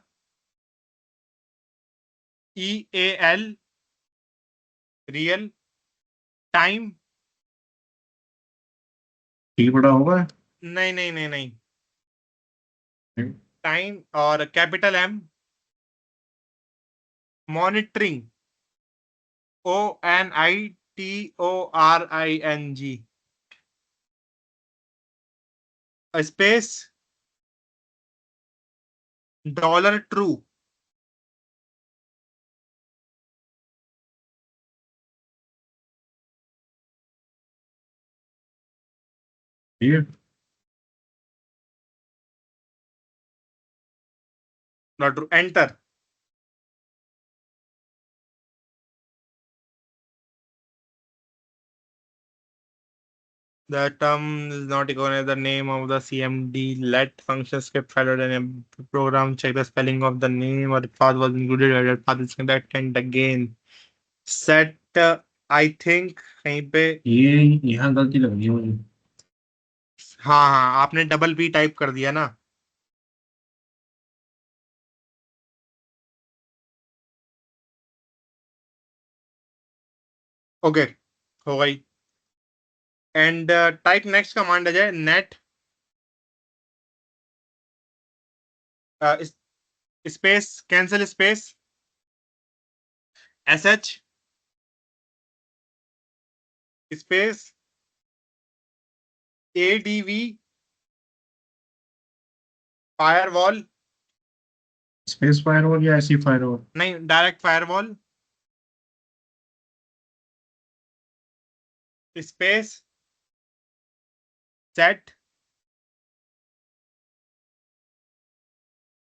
Speaker 1: EAL, real time.
Speaker 3: T बड़ा होगा।
Speaker 1: नहीं टाइम, और capital M monitoring, ONITORING, space $true.
Speaker 3: ठीक है,
Speaker 1: Not true. Enter. The term is not equal to the name of the CMD. Let function script followed in a program check the spelling of the name or the path was included. Or path is content again. Set. I think कहीं पे
Speaker 3: ये यहाँ गलती लग रही है मुझे।
Speaker 1: हाँ आपने डबल P टाइप कर दिया ना. ओके, हो गई. एंड टाइप नेक्स्ट कमांड आ जाए net space cancel space SH space ADV firewall,
Speaker 3: space firewall या ऐसी फायरवॉल?
Speaker 1: नहीं direct firewall, space set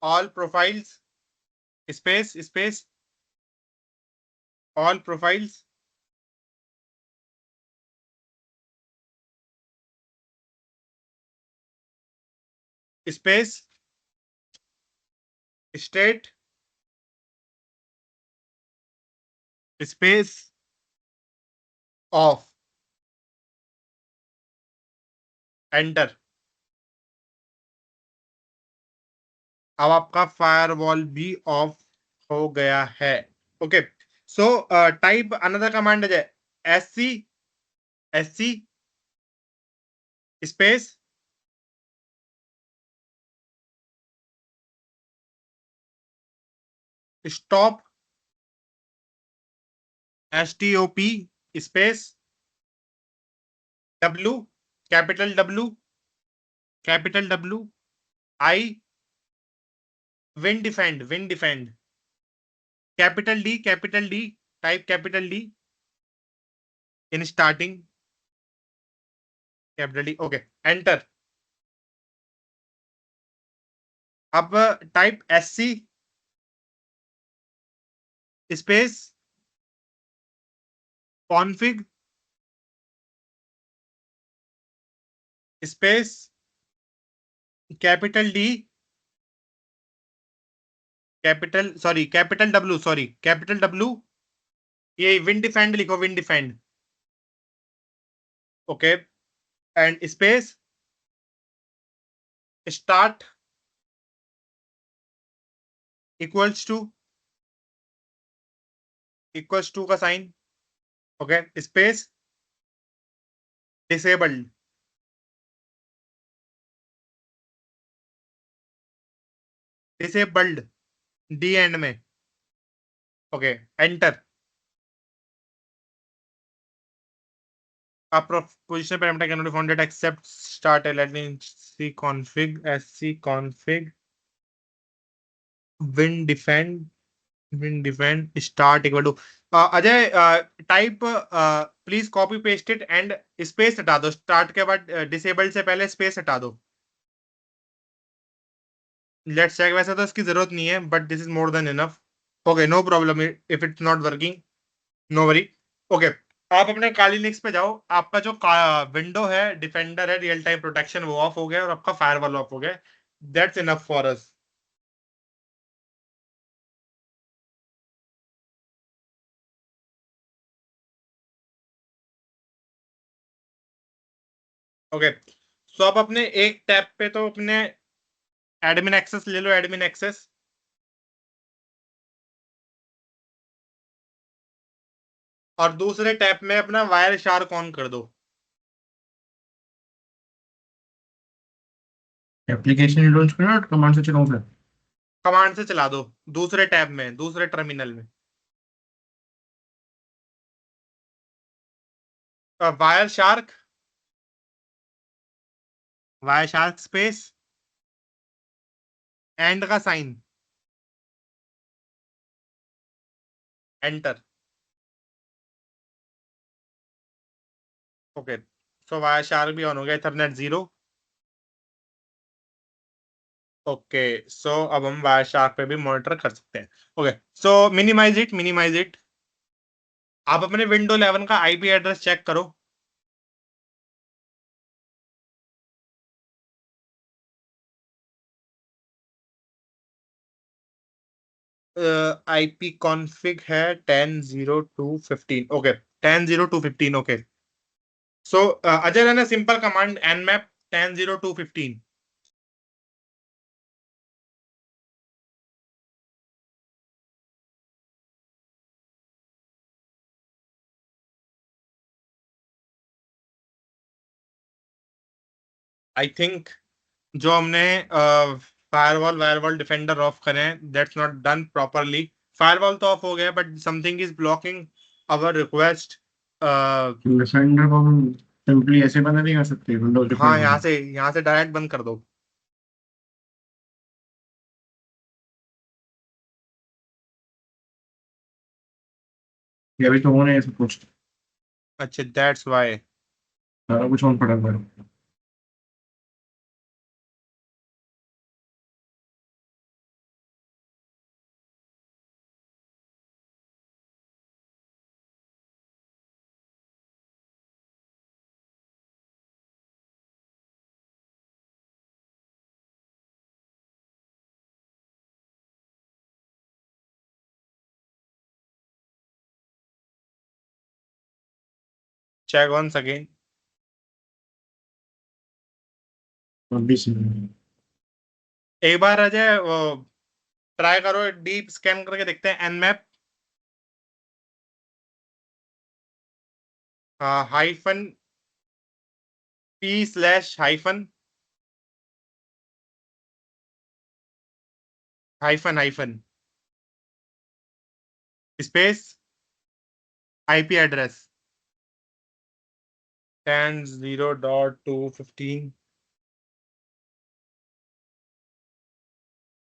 Speaker 1: all profiles, space all profiles, space state space off, enter. अब आपका फायरवॉल भी ऑफ हो गया है। Okay, so type another command है SC space stop STOP space W capital W I win defend capital D type capital D in starting capital D। Okay, enter. अब type SC space config space capital D capital W, ये विन डिफेंड लिखो, win defend. Okay, and space start equals to का sign. Okay, space disabled D end में। Okay, enter. आप position parameter can not be founded accept start let me see config SC config win defend start equal to. Ajay, type please copy paste it and space हटा दो, स्टार्ट के बाद डिसेबल्ड से पहले स्पेस हटा दो। Let's check. वैसे तो इसकी जरूरत नहीं है, but this is more than enough. Okay, no problem if it's not working, no worry. Okay, आप अपने काली लिंक्स पे जाओ। आपका जो विंडो है, डिफेंडर है, रियल टाइम प्रोटेक्शन, वो ऑफ हो गया और आपका फायरवॉल ऑफ हो गया। That's enough for us. Okay, so आप अपने एक टैब पे तो अपने एडमिन एक्सेस ले लो, एडमिन एक्सेस। और दूसरे टैब में अपना वायर शार्क ऑन कर दो।
Speaker 3: एप्लीकेशन लॉन्च करना और कमांड से चलाऊं फिर?
Speaker 1: कमांड से चला दो, दूसरे टैब में, दूसरे टर्मिनल में। वायर शार्क स्पेस एंड का साइन, एंटर। ओके, सो वायर शार्क भी ऑन हो गया, इथरनेट 0। ओके, सो अब हम वायर शार्क पे भी मॉनिटर कर सकते हैं। Okay, so minimize it. आप अपने विंडो 11 का IP एड्रेस चेक करो। IP कॉन्फ़िग है 10.0.2.15। Okay, 10.0.2.15। Okay, so Ajay run simple command nmap 10.0.2.15। I think जो हमने फायरवॉल डिफेंडर ऑफ करे हैं, that's not done properly. Firewall तो ऑफ हो गया, but something is blocking our request.
Speaker 3: Defender को हम सिंपली ऐसे बंद नहीं कर सकते विंडोज
Speaker 1: हाँ,
Speaker 3: डिफेंडर?
Speaker 1: यहाँ से डायरेक्ट बंद कर दो।
Speaker 3: ये अभी तो होने है सब कुछ,
Speaker 1: अच्छा, दैट्स वाई।
Speaker 3: सारा कुछ ऑन पड़ा हुआ है।
Speaker 1: check once again.
Speaker 3: अभी से नहीं।
Speaker 1: एक बार अजय वो ट्राई करो, डीप स्कैन करके देखते हैं nmap hyphen p slash hyphen hyphen space IP address 10.0.215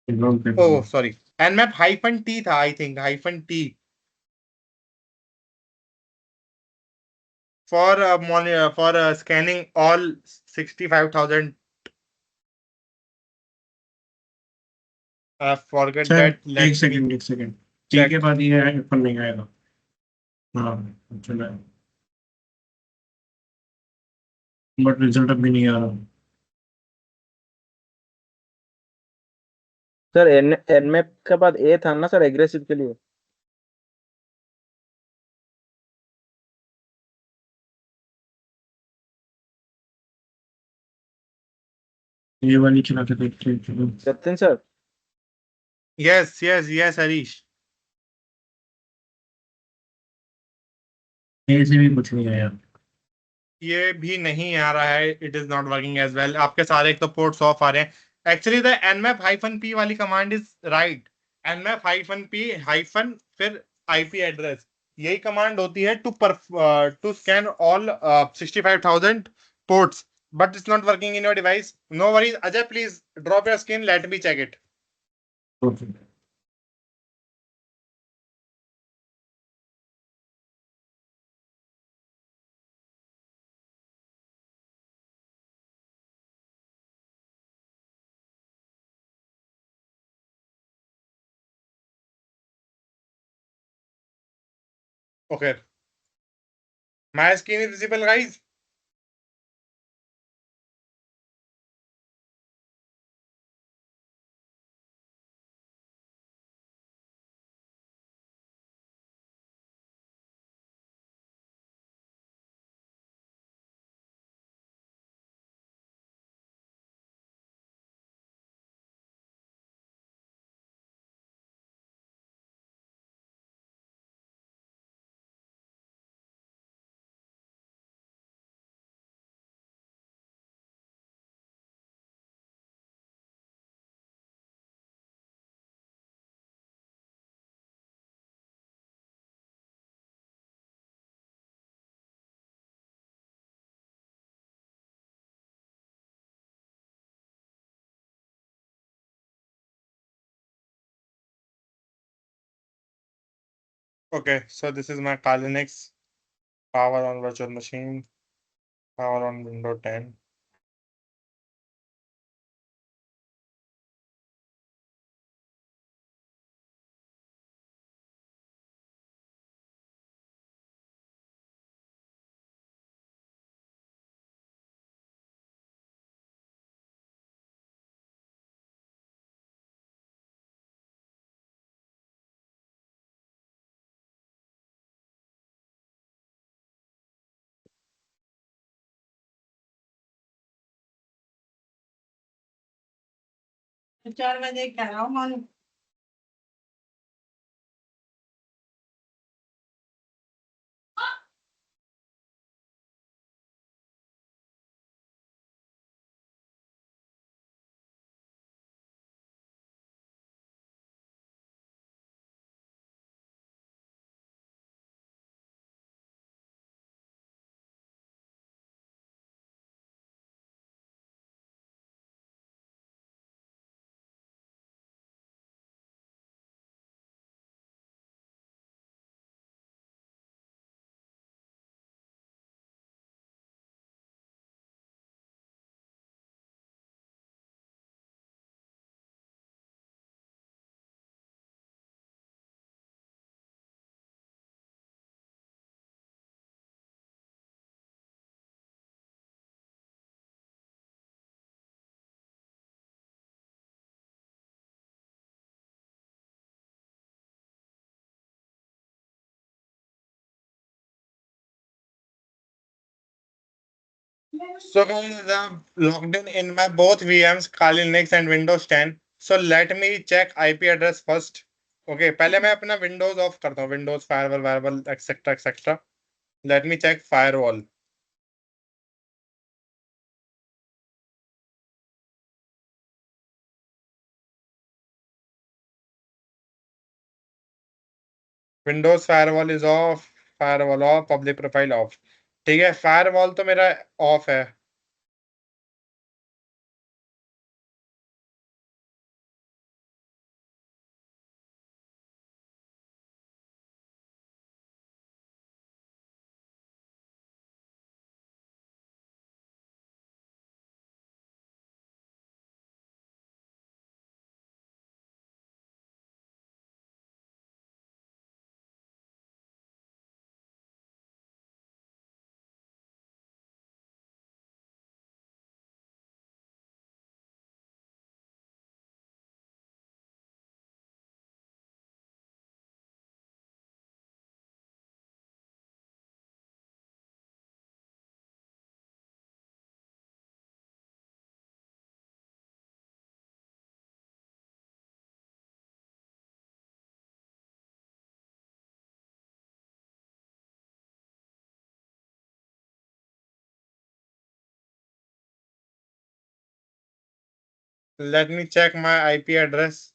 Speaker 3: Wrong paper.
Speaker 1: Oh sorry nmap hyphen t था I think hyphen t for scanning all 65,000 forget
Speaker 3: sir
Speaker 1: that
Speaker 3: एक
Speaker 1: let me
Speaker 3: second T
Speaker 1: check
Speaker 3: के बाद ये आइफन नहीं आएगा। हाँ चला, बट रिजल्ट अभी नहीं आ रहा।
Speaker 2: सर एनमैप के बाद ए था ना सर एग्रेसिव के लिए।
Speaker 3: ये वाली चला के देखते हैं, चलो।
Speaker 2: सत्यन सर
Speaker 1: yes हरीश
Speaker 3: ए से भी कुछ नहीं आया।
Speaker 1: ये भी नहीं आ रहा है, it is not working as well. आपके सारे एक तो पोर्ट्स ऑफ आ रहे हैं। Actually the nmap hyphen p वाली command is right. nmap hyphen p hyphen फिर IP एड्रेस, यही कमांड होती है to scan all 65,000 ports, but it's not working in your device. No worries Ajay, please drop your screen, let me check it.
Speaker 3: Okay.
Speaker 1: Okay, my screen is visible guys. Okay, so this is my Kali Linux, power on virtual machine, power on Windows 10.
Speaker 4: तो 4 बजे कह रहा हूँ मालूम।
Speaker 1: So guys, I'm logged in my both VMs, Kali Linux and Windows 10. So let me check IP address first. Okay, पहले मैं अपना Windows ऑफ करता हूँ, Windows firewall etc etc. Let me check firewall. Windows firewall is off, firewall off, public profile off. ठीक है, firewall तो मेरा ऑफ है. Let me check my IP address.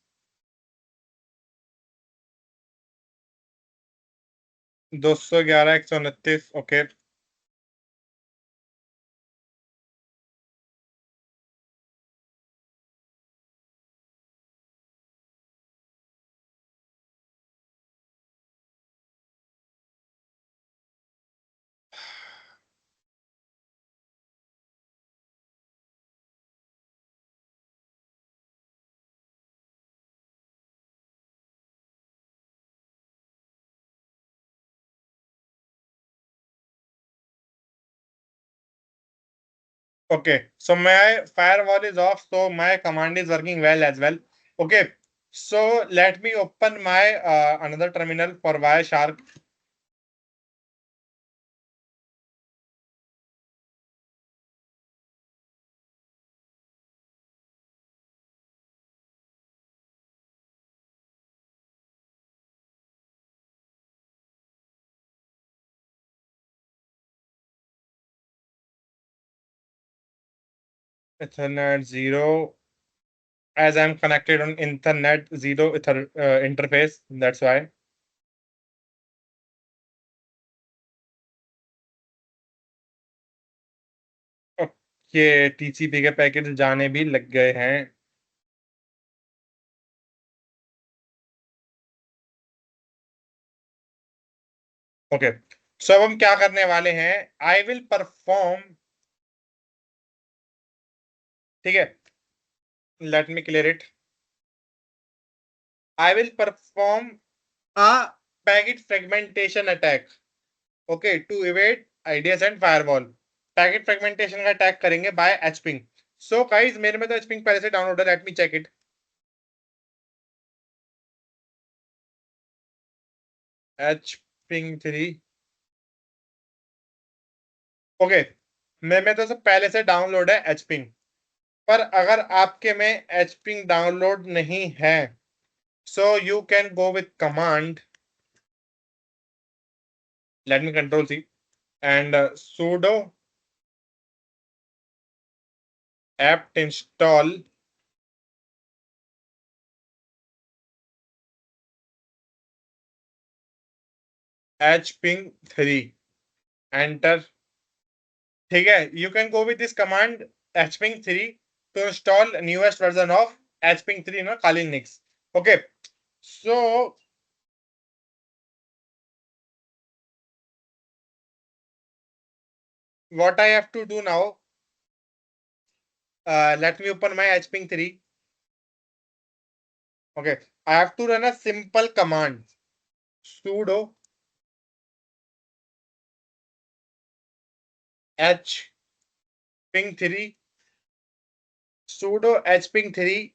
Speaker 1: 211.129. Okay. Okay, so my firewall is off, so my command is working well as well. Okay, so let me open my another terminal for Wireshark. Ethernet 0, as I'm connected on Ethernet 0 interface, that's why. Okay, TCP के पैकेट जाने भी लग गए हैं. ओके, सो अब हम क्या करने वाले हैं, आई विल परफॉर्म. ठीक है, let me clear it. I will perform a packet fragmentation attack, okay, to evade IDS and firewall. Packet fragmentation का अटैक करेंगे बाय एचपिंग. सो गाइस, मेरे में तो एचपिंग पहले से डाउनलोड है, let me check it. Hping 3. Okay, मेरे में तो सब पहले से डाउनलोड है एचपिंग. पर अगर आपके में एचपिंग डाउनलोड नहीं है, so you can go with command. Let me control C and sudo apt install hping 3. Enter. ठीक है, you can go with this command hping 3 to install newest version of hping 3 in Kali Linux. Okay, so what I have to do now, let me open my hping 3. Okay, I have to run a simple command, sudo hping 3, sudo hping 3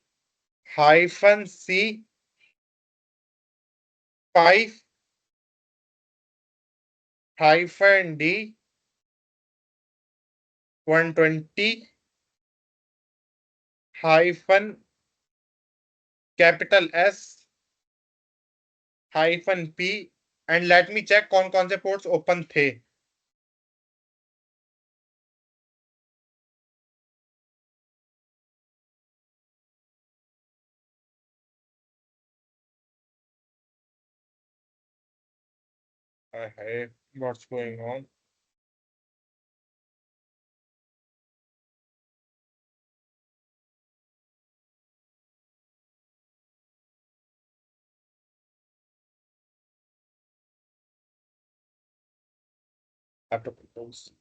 Speaker 1: hyphen c 5 hyphen d 120 hyphen capital S hyphen P and let me check कौन कौन से पोर्ट्स ओपन थे. Hey, what's going on? Have to propose.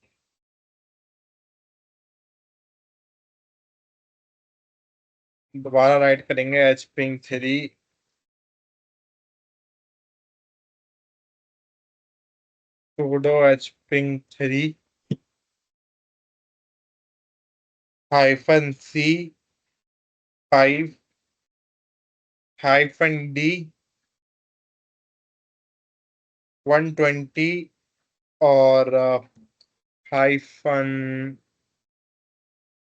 Speaker 1: दोबारा राइट करेंगे H ping 3 sudo h ping 3 hyphen c 5 hyphen d 120 और hyphen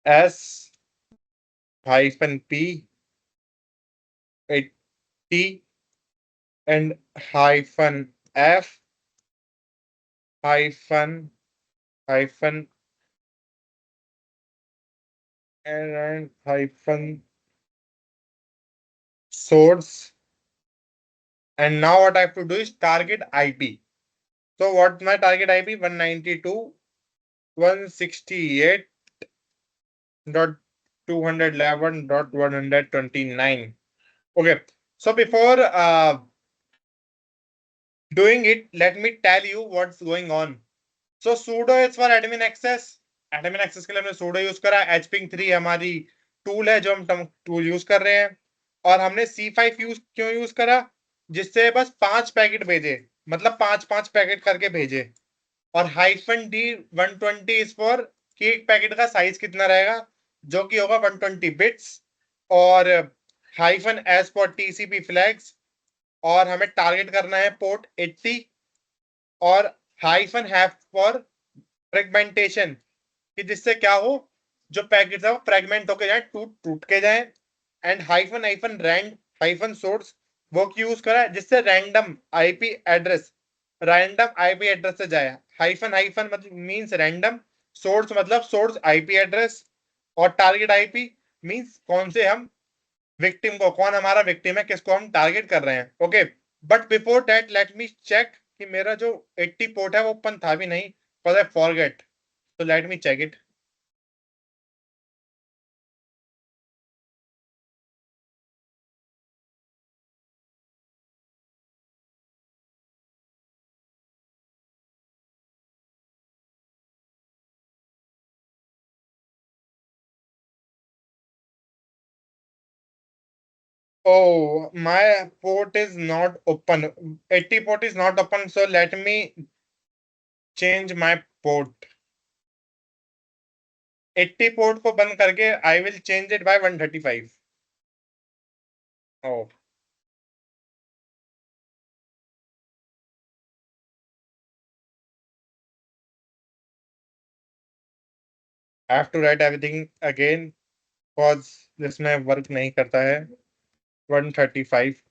Speaker 1: s hyphen p 80 and hyphen f hyphen and hyphen source. And now what I have to do is target IP. So what my target IP? 192.168.211.129. Okay. So before doing it, let me tell you what's going on. So sudo is for admin access. Admin access के लिए हमने sudo यूज करा. hping3 हमारी टूल है जो हम टूल यूज कर रहे हैं. और हमने C5 क्यों यूज करा? जिससे बस 5 पैकेट भेजे, मतलब 5 पैकेट करके भेजे. और -d 120 इज फॉर कि एक पैकेट का साइज कितना रहेगा, जो कि होगा 120 बिट्स. और -s फॉर TCP फ्लैग्स. और हमें टारगेट करना है पोर्ट 80. और -f फॉर फ्रेगमेंटेशन, कि जिससे क्या हो, जो पैकेट है वो फ्रेगमेंट होके जाए, टूट के जाए. एंड -rand सोर्स वो यूज करा है जिससे रैंडम आईपी एड्रेस से जाए. हाइफन मतलब मींस रैंडम, सोर्स मतलब सोर्स आईपी एड्रेस, और टारगेट आईपी मींस कौन से हम विक्टिम को, कौन हमारा विक्टिम है, किसको हम टारगेट कर रहे हैं. Okay, but before that let me check कि मेरा जो 80 पोर्ट है वो ओपन था भी नहीं, because I forget. So let me check it. Oh, my port is not open. 80 port is not open. So let me change my port. 80 port को बंद करके I will change it by 135. Oh. I have to write everything again because इसमें वर्क नहीं करता है. 135.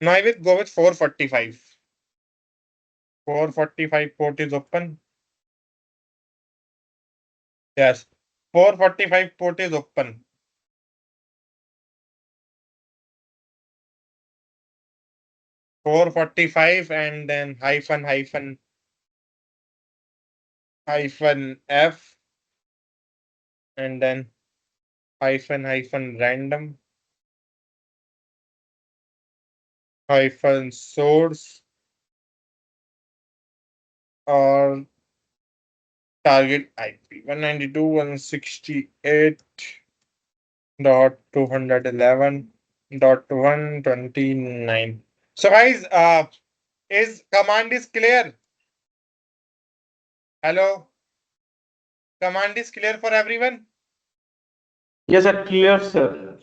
Speaker 1: Now I will go with 445. 445 port is open. Yes, 445 port is open. 445 and then hyphen f and then hyphen random hyphen source or target IP 192.168.211.129. So guys, is command is clear? Hello, command is clear for everyone?
Speaker 2: Yes, sir. Clear, sir.